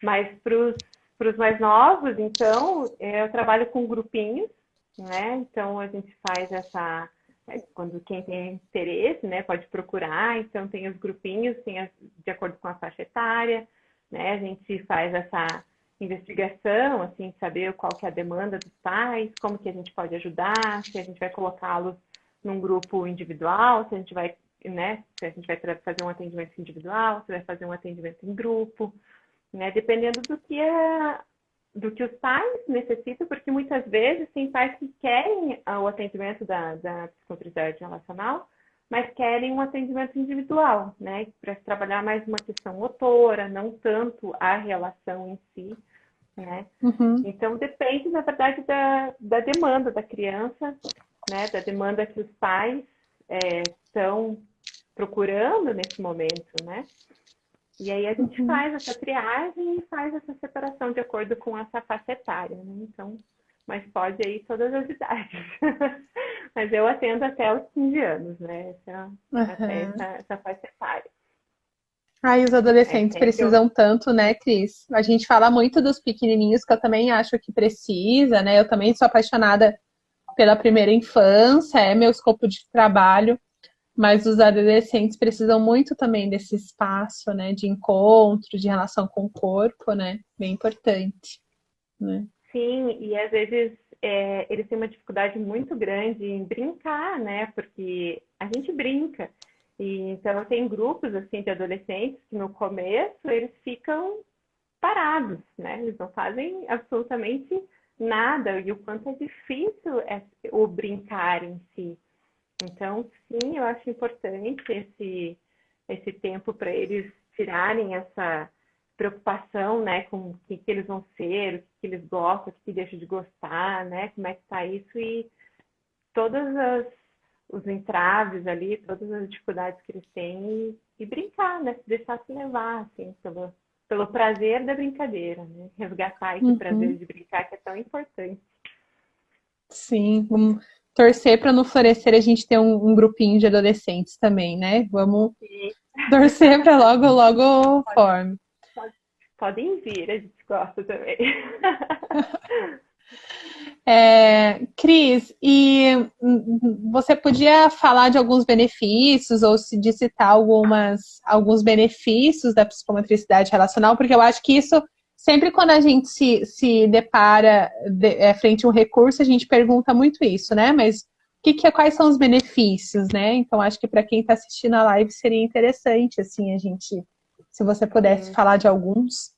Mas para os mais novos, então, eu trabalho com grupinhos, né? Então a gente faz quando quem tem interesse, né, pode procurar. Então tem os grupinhos, de acordo com a faixa etária, né? A gente faz essa investigação, assim, saber qual que é a demanda dos pais, como que a gente pode ajudar, se a gente vai colocá-los num grupo individual, se a gente vai, né, se a gente vai fazer um atendimento individual, se vai fazer um atendimento em grupo, né? Dependendo do que os pais necessitam, porque muitas vezes tem pais que querem o atendimento da psicomotricidade relacional, mas querem um atendimento individual, né? Para trabalhar mais uma questão motora, não tanto a relação em si, né? uhum. Então depende, na verdade, da demanda da criança, né? Da demanda que os pais estão procurando nesse momento, né? E aí a gente faz essa triagem e faz essa separação de acordo com essa faixa etária, né? Então, mas pode aí todas as idades. Mas eu atendo até os 15 anos, né? Até Aham. essa faixa etária. Ai, os É adolescentes sempre eu. precisam tanto, né, Cris? A gente fala muito dos pequenininhos, que eu também acho que precisa, né? Eu também sou apaixonada pela primeira infância, é meu escopo de trabalho, mas os adolescentes precisam muito também desse espaço, né, de encontro, de relação com o corpo, né? Bem importante, né? Sim, e às vezes eles têm uma dificuldade muito grande em brincar, né? Porque a gente brinca. E então tem grupos assim de adolescentes que no começo eles ficam parados, né? Eles não fazem absolutamente nada e o quanto é difícil o brincar em si. Então, sim, eu acho importante esse tempo para eles tirarem essa preocupação, né, com o que eles vão ser, o que eles gostam, o que deixam de gostar, né, como é que está isso e todas os entraves ali, todas as dificuldades que eles têm e brincar, né, se deixar se levar, assim, pelo prazer da brincadeira, né, resgatar esse prazer Uhum. de brincar que é tão importante. Sim, vamos torcer para no Florescer a gente ter um grupinho de adolescentes também, né? Vamos E torcer para logo, logo forme. podem vir, a gente gosta também. Cris, e você podia falar de alguns benefícios ou de citar alguns benefícios da psicomotricidade relacional, porque eu acho que isso, sempre quando a gente se depara frente a um recurso, a gente pergunta muito isso, né? Mas quais são os benefícios, né? Então, acho que para quem está assistindo a live seria interessante, assim, a gente, se você pudesse Sim. falar de alguns.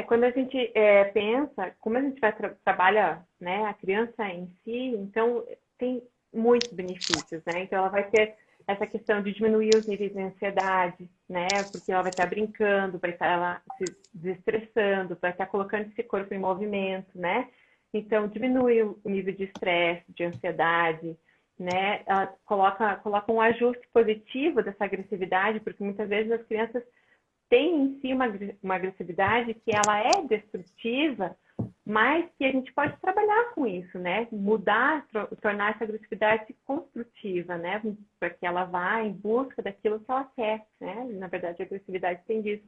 Quando a gente pensa, como a gente trabalha, né, a criança em si, então tem muitos benefícios, né? Então ela vai ter essa questão de diminuir os níveis de ansiedade, né? Porque ela vai estar brincando, vai estar ela se desestressando, vai estar colocando esse corpo em movimento, né? Então diminui o nível de estresse, de ansiedade, né? Ela coloca um ajuste positivo dessa agressividade, porque muitas vezes as crianças tem em si uma agressividade que ela é destrutiva, mas que a gente pode trabalhar com isso, né? Mudar, tornar essa agressividade construtiva, né? Para que ela vá em busca daquilo que ela quer, né? Na verdade, a agressividade tem disso.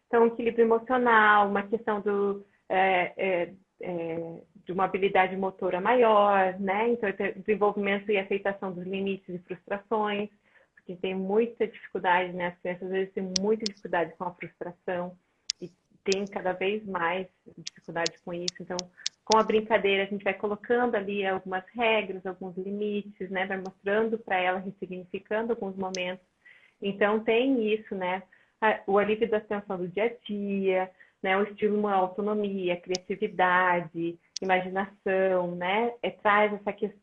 Então, um equilíbrio emocional, uma questão de uma habilidade motora maior, né? Então, desenvolvimento e aceitação dos limites e frustrações, porque tem muita dificuldade, né? As crianças às vezes têm muita dificuldade com a frustração e tem cada vez mais dificuldade com isso. Então, com a brincadeira, a gente vai colocando ali algumas regras, alguns limites, né? Vai mostrando para ela, ressignificando alguns momentos. Então, tem isso, né? O alívio da tensão do dia a dia, né? O estímulo à autonomia, criatividade, imaginação, né? Traz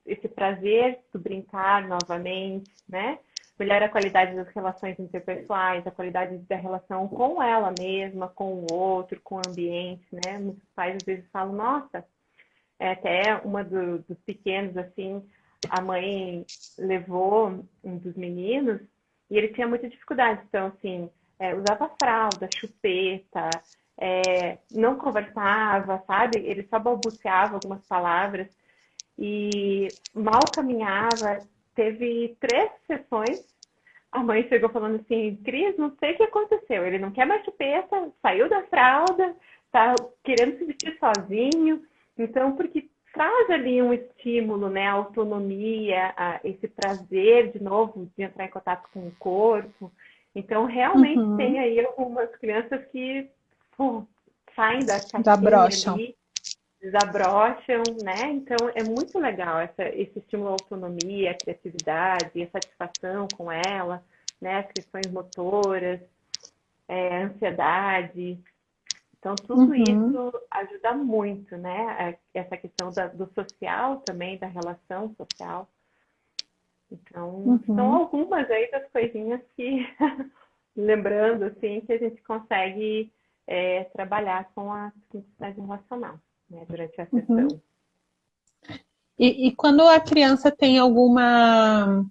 esse prazer do brincar novamente, né? Melhora a qualidade das relações interpessoais, a qualidade da relação com ela mesma, com o outro, com o ambiente, né? Muitos pais às vezes falam, nossa, até uma dos pequenos, assim, a mãe levou um dos meninos e ele tinha muita dificuldade. Então, assim, usava fralda, chupeta, não conversava, sabe? Ele só balbuciava algumas palavras e mal caminhava. Teve 3 sessões. A mãe chegou falando assim, Cris, não sei o que aconteceu. Ele não quer mais chupeta, saiu da fralda, tá querendo se vestir sozinho. Então, porque traz ali um estímulo, né? A autonomia, esse prazer, de novo, de entrar em contato com o corpo. Então, realmente tem Uhum. aí algumas crianças que saem da caixinha Desabrocham. ali, desabrocham, né? Então, é muito legal esse estímulo à autonomia, à criatividade, a satisfação com ela, né? As questões motoras, ansiedade. Então, tudo Uhum. isso ajuda muito, né? Essa questão do social também, da relação social. Então, são Uhum. algumas aí das coisinhas que, lembrando, assim, que a gente consegue trabalhar com a simplicidade relacional, né? Durante a Uhum. sessão. E quando a criança tem alguma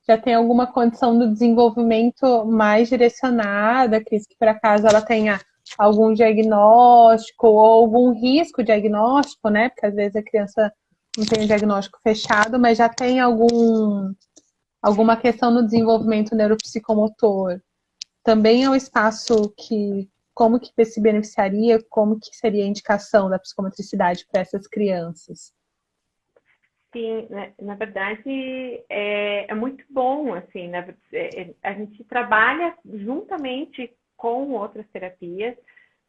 já tem alguma condição do desenvolvimento mais direcionada, que por acaso ela tenha algum diagnóstico ou algum risco diagnóstico, né? Porque às vezes a criança não tem o diagnóstico fechado, mas já tem alguma questão no desenvolvimento neuropsicomotor. Também é um espaço que, como que se beneficiaria, como que seria a indicação da psicomotricidade para essas crianças? Sim, na verdade é muito bom, assim, a gente trabalha juntamente com outras terapias,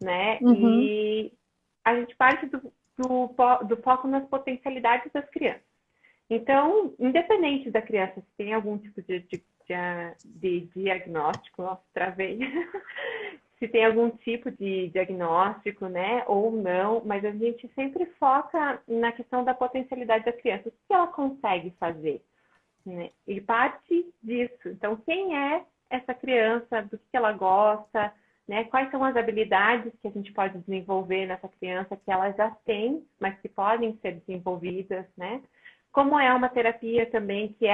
né? Uhum. E a gente parte do foco nas potencialidades das crianças. Então, independente da criança se tem algum tipo de diagnóstico, nossa, travei, se tem algum tipo de diagnóstico, né, ou não, mas a gente sempre foca na questão da potencialidade da criança, o que ela consegue fazer, né? E parte disso. Então, quem é essa criança, do que ela gosta, né? Quais são as habilidades que a gente pode desenvolver nessa criança que ela já tem, mas que podem ser desenvolvidas, né? Como é uma terapia também que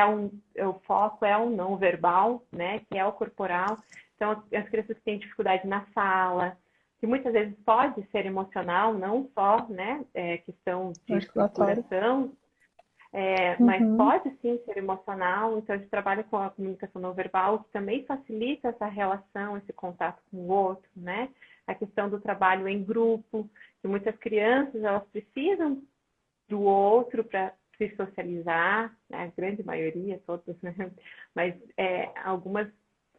o foco é o não verbal, né? Que é o corporal. Então, as crianças que têm dificuldade na fala, que muitas vezes pode ser emocional, não só, né? Questão de Articulatório. estruturação, mas Uhum. pode sim ser emocional. Então, a gente trabalha com a comunicação não verbal, que também facilita essa relação, esse contato com o outro, né? A questão do trabalho em grupo, que muitas crianças, elas precisam do outro para se socializar, né? A grande maioria, todas, né? Mas algumas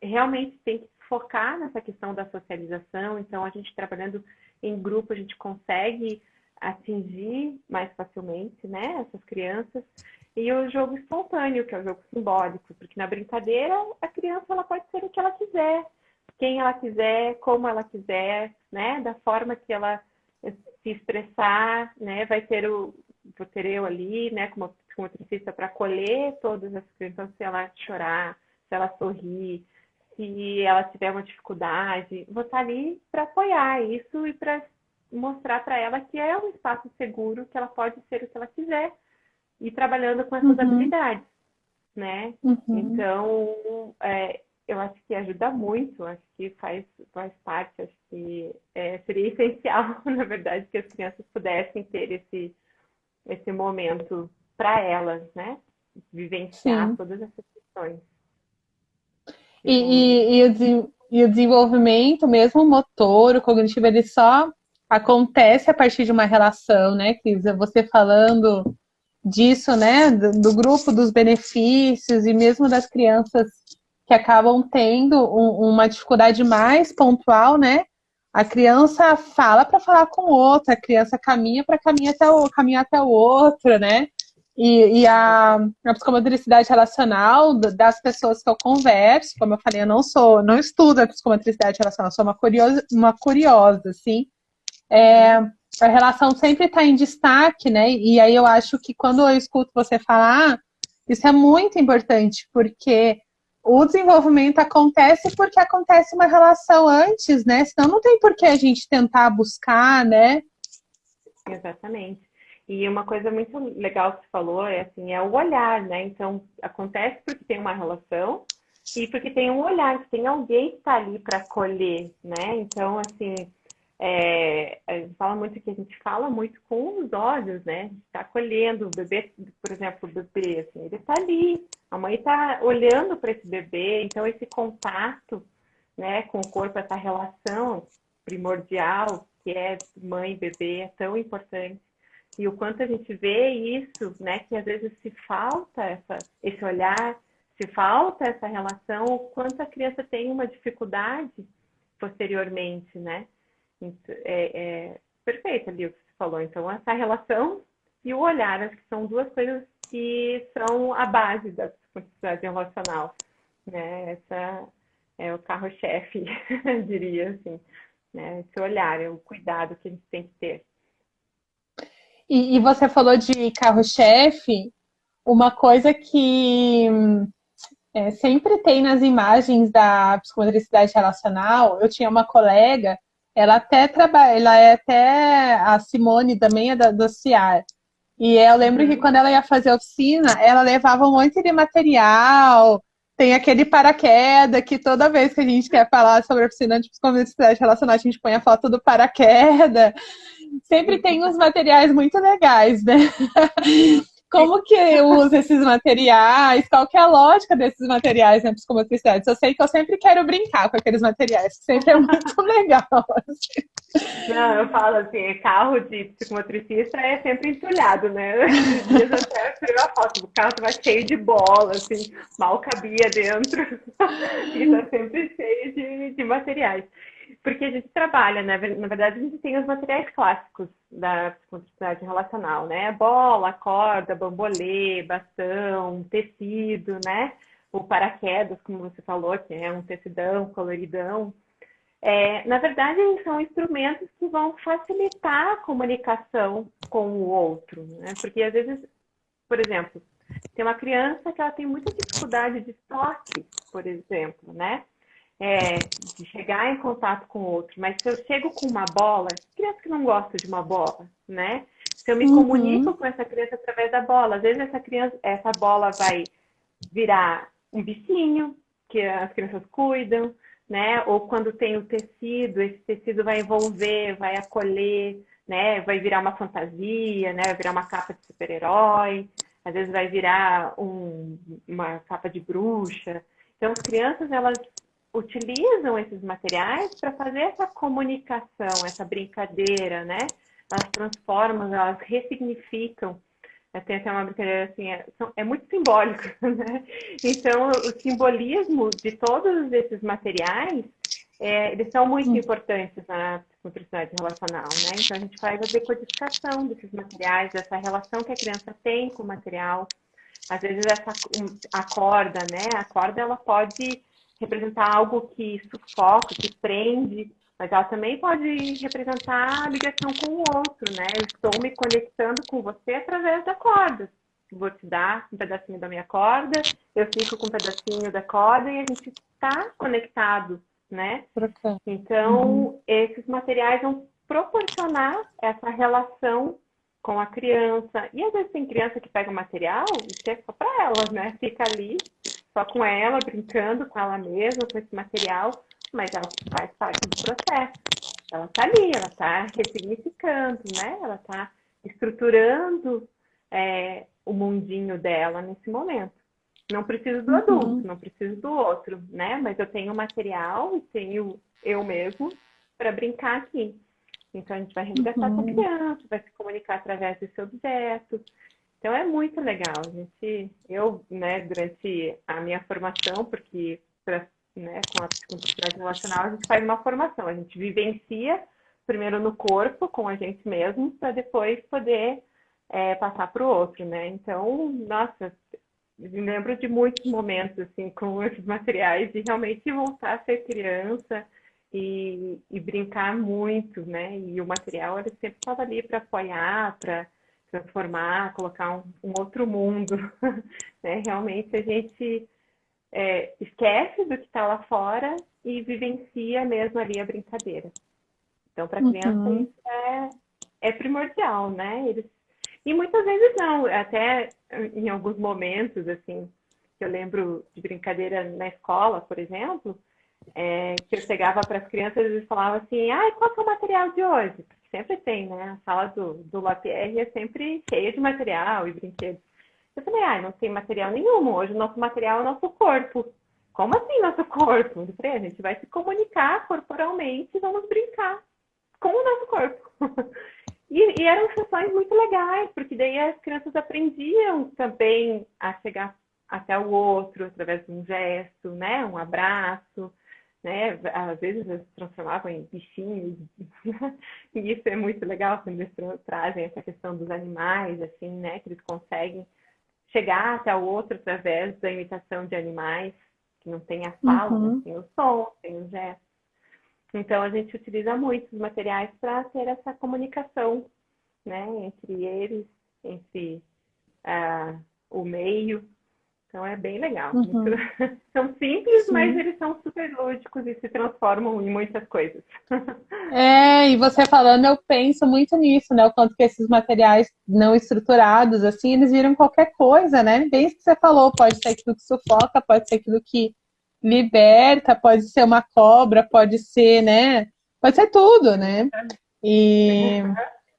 realmente tem que focar nessa questão da socialização. Então, a gente trabalhando em grupo, a gente consegue atingir mais facilmente, né, essas crianças. E o jogo espontâneo, que é o jogo simbólico, porque na brincadeira a criança ela pode ser o que ela quiser, quem ela quiser, como ela quiser, né, da forma que ela se expressar, né, vou ter eu ali, né, como psicomotricista para acolher todas as crianças, se ela chorar, se ela sorrir, se ela tiver uma dificuldade, vou estar ali para apoiar isso e para mostrar para ela que é um espaço seguro, que ela pode ser o que ela quiser e trabalhando com essas Uhum. habilidades, né? Uhum. Então, eu acho que ajuda muito, acho que faz parte, acho que seria essencial, na verdade, que as crianças pudessem ter esse momento para elas, né? Vivenciar Sim. todas essas questões. E, Então, e o desenvolvimento, mesmo o motor, o cognitivo, ele só acontece a partir de uma relação, né? Que você falando disso, né? Do grupo, dos benefícios e mesmo das crianças que acabam tendo uma dificuldade mais pontual, né? A criança fala para falar com o outro, a criança caminha para caminhar até o outro, né? A psicomotricidade relacional das pessoas que eu converso, como eu falei, eu não estudo a psicomotricidade relacional, sou uma curiosa, assim. A relação sempre está em destaque, né? E aí eu acho que quando eu escuto você falar, isso é muito importante, porque o desenvolvimento acontece porque acontece uma relação antes, né? Senão não tem por que a gente tentar buscar, né? exatamente. E uma coisa muito legal que você falou é o olhar, né? Então, acontece porque tem uma relação e porque tem um olhar, que tem alguém que está ali para acolher, né? Então, assim, a gente fala muito com os olhos, né? A gente está acolhendo o bebê, por exemplo, o bebê, assim, ele está ali, a mãe está olhando para esse bebê, então esse contato, né, com o corpo, essa relação primordial que é mãe e bebê é tão importante. E o quanto a gente vê isso, né, que às vezes se falta esse olhar, se falta essa relação, o quanto a criança tem uma dificuldade posteriormente, né? Perfeito ali o que você falou. Então, essa relação e o olhar, acho que são duas coisas que são a base da psicomotricidade emocional, né? Essa é o carro-chefe, diria assim, né? Esse olhar, é o cuidado que a gente tem que ter. E você falou de carro-chefe, uma coisa que sempre tem nas imagens da psicomotricidade relacional. Eu tinha uma colega, ela até trabalha, ela é até a Simone também é do CIAR. E eu lembro que Uhum. quando ela ia fazer oficina, ela levava um monte de material, Tem aquele paraquedas que toda vez que a gente quer falar sobre a oficina de psicomotricidade relacional, a gente põe a foto do paraquedas. Sempre tem uns materiais muito legais, né? Como que eu uso esses materiais? Qual que é a lógica desses materiais na psicomotricidade? Eu sei que eu sempre quero brincar com aqueles materiais, que sempre é muito legal. Não, eu falo assim, carro de psicomotricista é sempre entulhado, né? Esses dias até tirei uma foto do carro, tava cheio de bola, assim, mal cabia dentro. E tá sempre cheio de materiais. Porque a gente trabalha, né? Na verdade, a gente tem os materiais clássicos da psicomotricidade relacional, né? Bola, corda, bambolê, bastão, tecido, né? O paraquedas, como você falou, que é um tecidão, coloridão. Na verdade, eles são instrumentos que vão facilitar a comunicação com o outro, né? Porque às vezes, por exemplo, tem uma criança que ela tem muita dificuldade de toque, por exemplo, né? De chegar em contato com o outro. Mas se eu chego com uma bola, criança que não gosta de uma bola, né? Se eu me comunico com essa criança através da bola, às vezes essa bola vai virar um bichinho que as crianças cuidam, né? Ou quando tem o tecido, esse tecido vai envolver, vai acolher, né? Vai virar uma fantasia, né? Vai virar uma capa de super-herói, às vezes vai virar uma capa de bruxa. Então, as crianças, elas utilizam esses materiais para fazer essa comunicação, essa brincadeira, né? Elas transformam, elas ressignificam. Tem até uma brincadeira assim, é muito simbólico, né? Então, o simbolismo de todos esses materiais, eles são muito importantes na psicomotricidade relacional, né? Então, a gente faz a decodificação desses materiais, dessa relação que a criança tem com o material. Às vezes, a corda, né? A corda, ela pode representar algo que sufoca, que prende, mas ela também pode representar a ligação com o outro, né? Eu estou me conectando com você através da corda. Vou te dar um pedacinho da minha corda, eu fico com um pedacinho da corda e a gente está conectado, né? Então, esses materiais vão proporcionar essa relação com a criança. E às vezes tem criança que pega o material e é só para ela, né? Fica ali só com ela, brincando com ela mesma, com esse material, mas ela faz parte do processo. Ela está ali, ela está ressignificando, né? Ela está estruturando o mundinho dela nesse momento. Não preciso do adulto, não preciso do outro, né? Mas eu tenho material e tenho eu mesmo para brincar aqui. Então, a gente vai resgatar essa criança, vai se comunicar através desse objeto. Então, é muito legal. Né, durante a minha formação, porque né, com a psicomotricidade relacional, a gente faz uma formação. A gente vivencia primeiro no corpo, com a gente mesmo, para depois poder passar para o outro, né? Então, nossa, me lembro de muitos momentos, assim, com esses materiais, de realmente voltar a ser criança e brincar muito, né? E o material, ele sempre estava ali para apoiar, para transformar, colocar um outro mundo, né? Realmente a gente esquece do que está lá fora e vivencia mesmo ali a brincadeira. Então, para a criança, isso é primordial, né? E muitas vezes não, até em alguns momentos, assim, que eu lembro de brincadeira na escola, por exemplo, que eu chegava para as crianças e eles falavam assim, qual que é o material de hoje? Porque sempre tem, né? A sala do Lapierre é sempre cheia de material e brinquedos. Eu falei, não tem material nenhum, hoje o nosso material é o nosso corpo. Como assim nosso corpo? Eu falei, a gente vai se comunicar corporalmente e vamos brincar com o nosso corpo. E eram sessões muito legais, porque daí as crianças aprendiam também a chegar até o outro através de um gesto, né? Um abraço, né? Às vezes eles se transformavam em bichinhos. E isso é muito legal quando eles trazem essa questão dos animais, assim, né? Que eles conseguem chegar até o outro através da imitação de animais, que não tem a fala, né? Tem o som, tem o gesto. Então, a gente utiliza muito os materiais para ter essa comunicação, né, entre eles, entre o meio. Então é bem legal. Muito... Uhum. São simples, mas Sim. eles são super lúdicos e se transformam em muitas coisas. É, e você falando, eu penso muito nisso, né? O quanto que esses materiais não estruturados, assim, eles viram qualquer coisa, né? Bem isso que você falou, pode ser aquilo que sufoca, pode ser aquilo que liberta, pode ser uma cobra, pode ser, né? Pode ser tudo, né? E,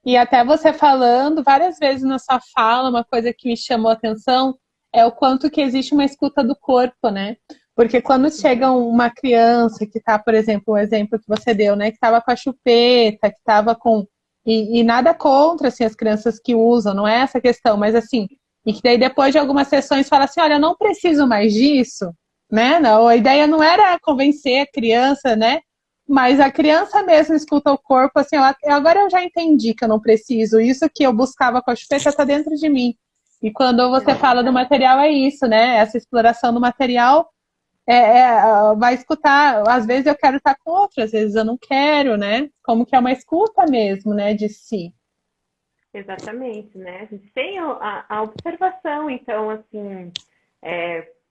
e até você falando várias vezes na sua fala, uma coisa que me chamou a atenção é o quanto que existe uma escuta do corpo, né? Porque quando chega uma criança que está, por exemplo, o exemplo que você deu, né? Que estava com a chupeta, que estava com. E nada contra assim, as crianças que usam, não é essa a questão, mas assim, e que daí depois de algumas sessões fala assim, olha, eu não preciso mais disso, né? Não, a ideia não era convencer a criança, né? Mas a criança mesmo escuta o corpo, assim, agora eu já entendi que eu não preciso, isso que eu buscava com a chupeta está dentro de mim. E quando você fala do material, é isso, né? Essa exploração do material vai escutar. Às vezes eu quero estar com outro, às vezes eu não quero, né? Como que é uma escuta mesmo, né, de si. Exatamente, né? A gente tem a observação, então, assim,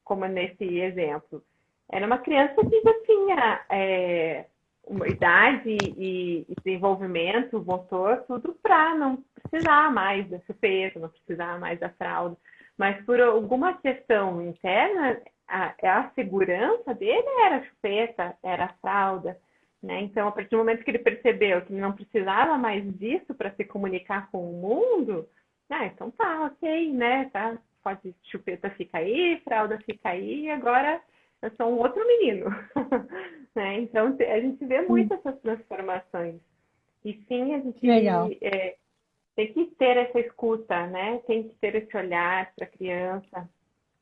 como nesse exemplo, era uma criança que já tinha uma idade e desenvolvimento motor, tudo para não precisar mais da chupeta, não precisar mais da fralda. Mas por alguma questão interna, a segurança dele era a chupeta, era a fralda. Né? Então, a partir do momento que ele percebeu que não precisava mais disso para se comunicar com o mundo, então tá, ok, né? Tá, pode, chupeta fica aí, fralda fica aí, agora eu sou um outro menino. Né? Então, a gente vê muito essas transformações. E sim, a Que legal. gente tem que ter essa escuta, né? Tem que ter esse olhar para a criança,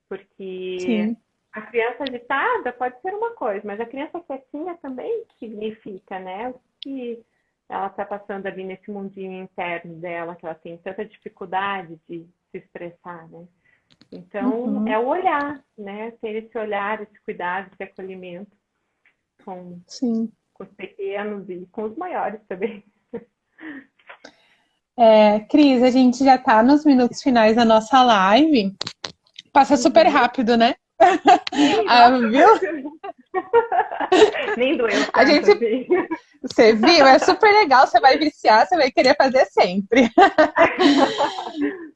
porque Sim. a criança agitada pode ser uma coisa, mas a criança quietinha também significa, né? O que ela está passando ali nesse mundinho interno dela, que ela tem tanta dificuldade de se expressar, né? Então, Uhum. é o olhar, né? Ter esse olhar, esse cuidado, esse acolhimento com, Sim. com os pequenos e com os maiores também. Cris, a gente já está nos minutos finais da nossa live. Passa super Uhum. rápido, né? Sim, Ah, nossa, viu? nem doeu A tanto gente, assim. você viu? É super legal, você vai viciar, você vai querer fazer sempre.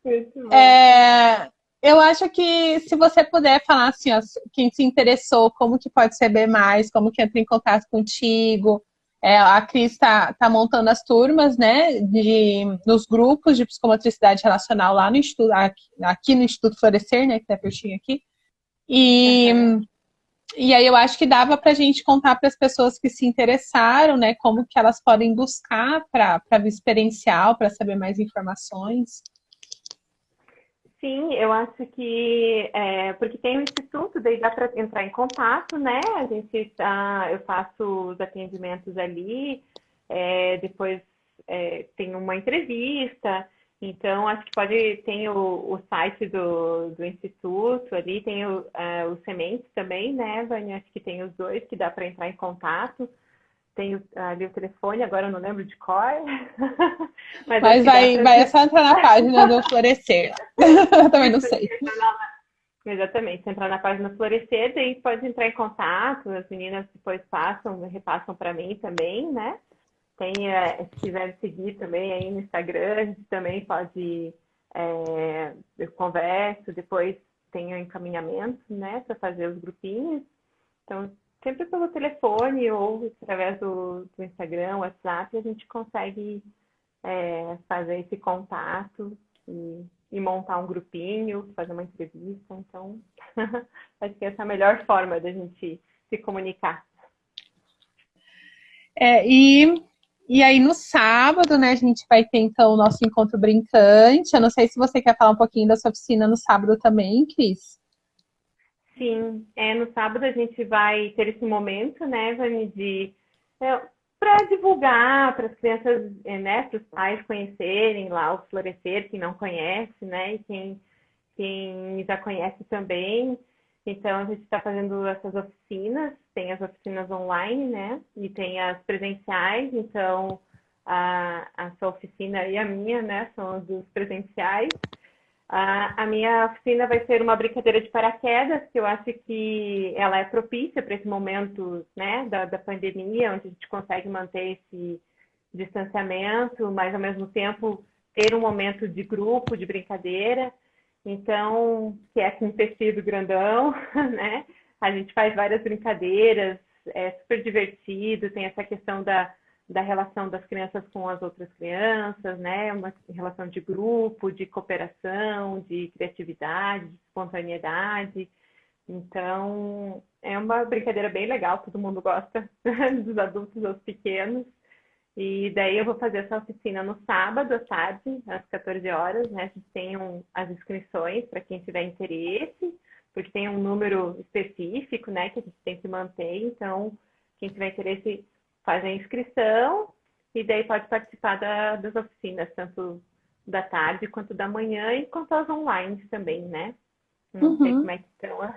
Muito bom. É, eu acho que se você puder falar assim, ó, quem se interessou, como que pode saber mais, como que entra em contato contigo. A Cris está montando as turmas, né, nos grupos de psicomotricidade relacional lá no Instituto, aqui no Instituto Florescer, né, que tá pertinho aqui. E, Uhum. e aí eu acho que dava para a gente contar para as pessoas que se interessaram, né, como que elas podem buscar para experiencial, para saber mais informações. Sim, eu acho que porque tem o instituto, daí dá para entrar em contato, né? Eu faço os atendimentos ali, depois tem uma entrevista, então acho que tem o site do instituto ali, tem o Sementes também, né, Vânia? Acho que tem os dois que dá para entrar em contato. Tem ali o telefone, agora eu não lembro de cor, mas acho Mas que dá para. é só entrar na página do Florescer. Eu também não Isso, sei. exatamente. Se entrar na página Florescer, daí pode entrar em contato, as meninas depois repassam para mim também, né? Se quiser seguir também aí no Instagram, a gente também pode, eu converso, depois tem o encaminhamento, né, para fazer os grupinhos. Então, sempre pelo telefone ou através do Instagram, WhatsApp, a gente consegue fazer esse contato e montar um grupinho, fazer uma entrevista. Então, acho que essa é a melhor forma da gente se comunicar. É, e aí no sábado, né, a gente vai ter então o nosso encontro brincante. Eu não sei se você quer falar um pouquinho da sua oficina no sábado também, Cris. Sim, no sábado a gente vai ter esse momento, né, Vani, para divulgar para as crianças, né, para os pais conhecerem lá o Florescer, quem não conhece, né, e quem já conhece também. Então, a gente está fazendo essas oficinas, tem as oficinas online, né? E tem as presenciais. Então, a sua oficina e a minha, né? São as dos presenciais. A minha oficina vai ser uma brincadeira de paraquedas, que eu acho que ela é propícia para esse momento, né, da pandemia, onde a gente consegue manter esse distanciamento, mas ao mesmo tempo ter um momento de grupo, de brincadeira. Então, que é com um tecido grandão, né? A gente faz várias brincadeiras, é super divertido, tem essa questão da relação das crianças com as outras crianças, né? Uma relação de grupo, de cooperação, de criatividade, de espontaneidade. Então, é uma brincadeira bem legal, todo mundo gosta, dos adultos aos pequenos. E daí eu vou fazer essa oficina no sábado à tarde, às 14 horas, né? A gente tem as inscrições para quem tiver interesse, porque tem um número específico, né, que a gente tem que manter. Então, quem tiver interesse faz a inscrição e daí pode participar das oficinas, tanto da tarde quanto da manhã e quanto as online também, né? Não sei Uhum. como é que estão as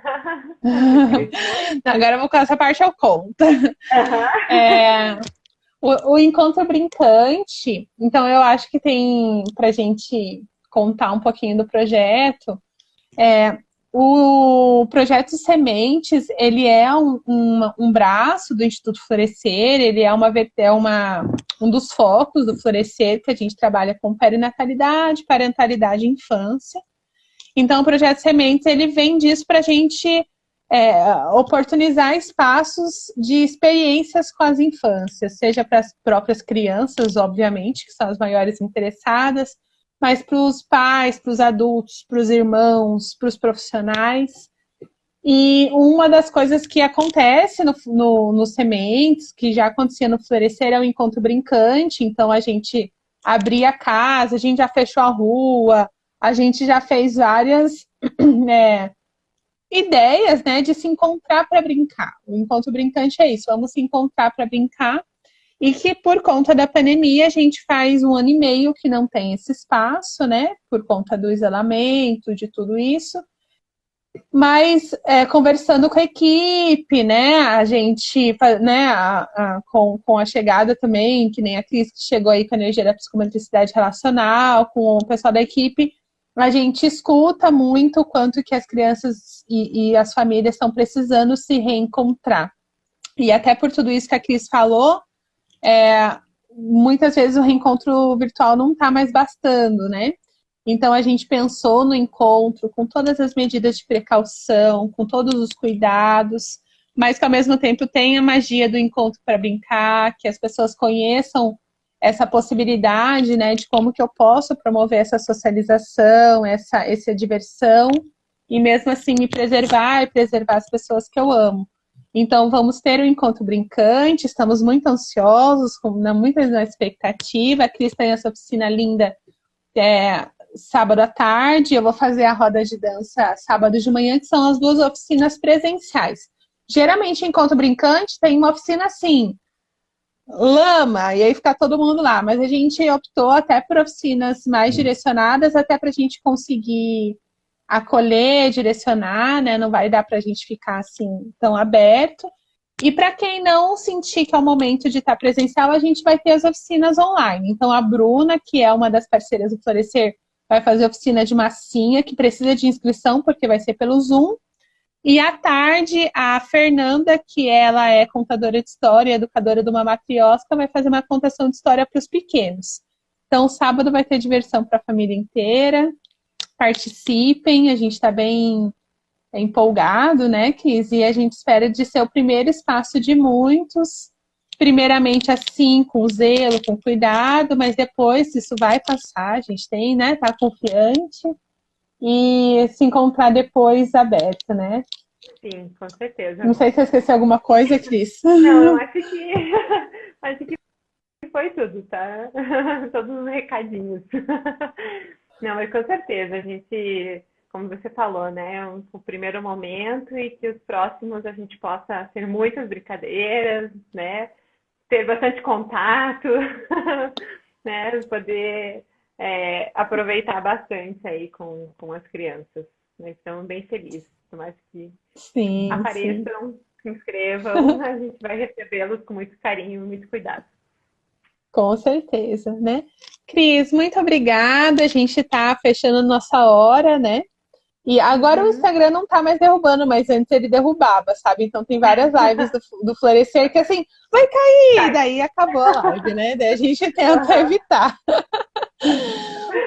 inscrições. Agora eu vou com essa parte eu conto. Aham. É, o encontro brincante, então eu acho que tem pra gente contar um pouquinho do projeto. O projeto Sementes, ele é um braço do Instituto Florescer, ele é um dos focos do Florescer, que a gente trabalha com perinatalidade, parentalidade e infância. Então, o projeto Sementes, ele vem disso para a gente oportunizar espaços de experiências com as infâncias, seja para as próprias crianças, obviamente, que são as maiores interessadas, mas para os pais, para os adultos, para os irmãos, para os profissionais. E uma das coisas que acontece no Sementes, que já acontecia no Florescer, é o encontro brincante. Então, a gente abria a casa, a gente já fechou a rua, a gente já fez várias ideias, né, de se encontrar para brincar. O encontro brincante é isso, vamos se encontrar para brincar. E que por conta da pandemia a gente faz 1 ano e meio que não tem esse espaço, né? Por conta do isolamento, de tudo isso. Mas conversando com a equipe, né? A gente, né? Com a chegada também, que nem a Cris que chegou aí com a energia da psicomotricidade relacional, com o pessoal da equipe, a gente escuta muito o quanto que as crianças e as famílias estão precisando se reencontrar. E até por tudo isso que a Cris falou, muitas vezes o reencontro virtual não está mais bastando, né? Então a gente pensou no encontro com todas as medidas de precaução, com todos os cuidados, mas que ao mesmo tempo tenha a magia do encontro para brincar, que as pessoas conheçam essa possibilidade, né, de como que eu posso promover essa socialização, essa diversão, e mesmo assim me preservar e preservar as pessoas que eu amo. Então, vamos ter um encontro brincante, estamos muito ansiosos, com muita expectativa. A Cris tem essa oficina linda sábado à tarde, eu vou fazer a roda de dança sábado de manhã, que são as 2 oficinas presenciais. Geralmente, encontro brincante tem uma oficina assim, lama, e aí fica todo mundo lá, mas a gente optou até por oficinas mais direcionadas, até para a gente conseguir acolher, direcionar, né? Não vai dar para a gente ficar assim tão aberto. E para quem não sentir que é o momento de estar presencial, a gente vai ter as oficinas online. Então, a Bruna, que é uma das parceiras do Florescer, vai fazer oficina de massinha, que precisa de inscrição, porque vai ser pelo Zoom. E à tarde, a Fernanda, que ela é contadora de história, educadora de uma matriosca, vai fazer uma contação de história para os pequenos. Então, sábado vai ter diversão para a família inteira. Participem, a gente está bem empolgado, né, Cris? E a gente espera de ser o primeiro espaço de muitos, primeiramente assim, com zelo, com cuidado, mas depois isso vai passar, a gente tem, né, tá confiante, e se encontrar depois aberto, né? Sim, com certeza. Não sei se eu esqueci alguma coisa, Cris. Não, eu acho que acho que foi tudo, tá? Todos os recadinhos. Não, mas com certeza, a gente, como você falou, né, o primeiro momento e que os próximos a gente possa ter muitas brincadeiras, né, ter bastante contato, né, poder aproveitar bastante aí com as crianças. Né? Estamos bem felizes, mais que Sim, sim. apareçam, se inscrevam, a gente vai recebê-los com muito carinho e muito cuidado. Com certeza, né? Cris, muito obrigada. A gente tá fechando nossa hora, né? E agora o Uhum. Instagram não tá mais derrubando, mas antes ele derrubava, sabe? Então tem várias lives do Florescer que assim, vai cair, Tá. daí acabou a live, né? Daí a gente tenta Aham. evitar.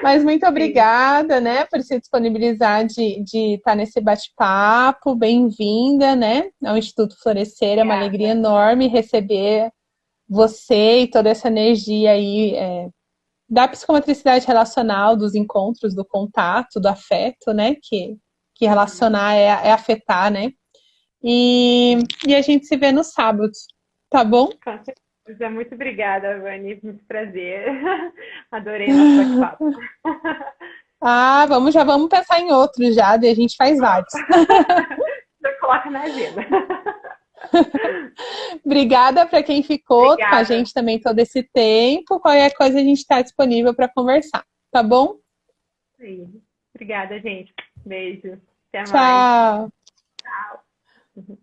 Mas muito Sim. obrigada, né, por se disponibilizar de estar nesse bate-papo. Bem-vinda, né, ao Instituto Florescer. É uma alegria Obrigada. enorme receber você e toda essa energia aí da psicomotricidade relacional, dos encontros, do contato, do afeto, né, que Uhum. relacionar é afetar, né? E a gente se vê no sábado, tá bom? Com certeza. Muito obrigada, Vani. Muito prazer. Adorei o nosso bate-papo. Ah, já vamos pensar em outros já, daí a gente faz vários. Já coloca na agenda. Obrigada para quem ficou com a Obrigada. gente também todo esse tempo. Qualquer coisa a gente está disponível para conversar, tá bom? Sim. Obrigada, gente. Beijo. Até mais. Tchau. Uhum.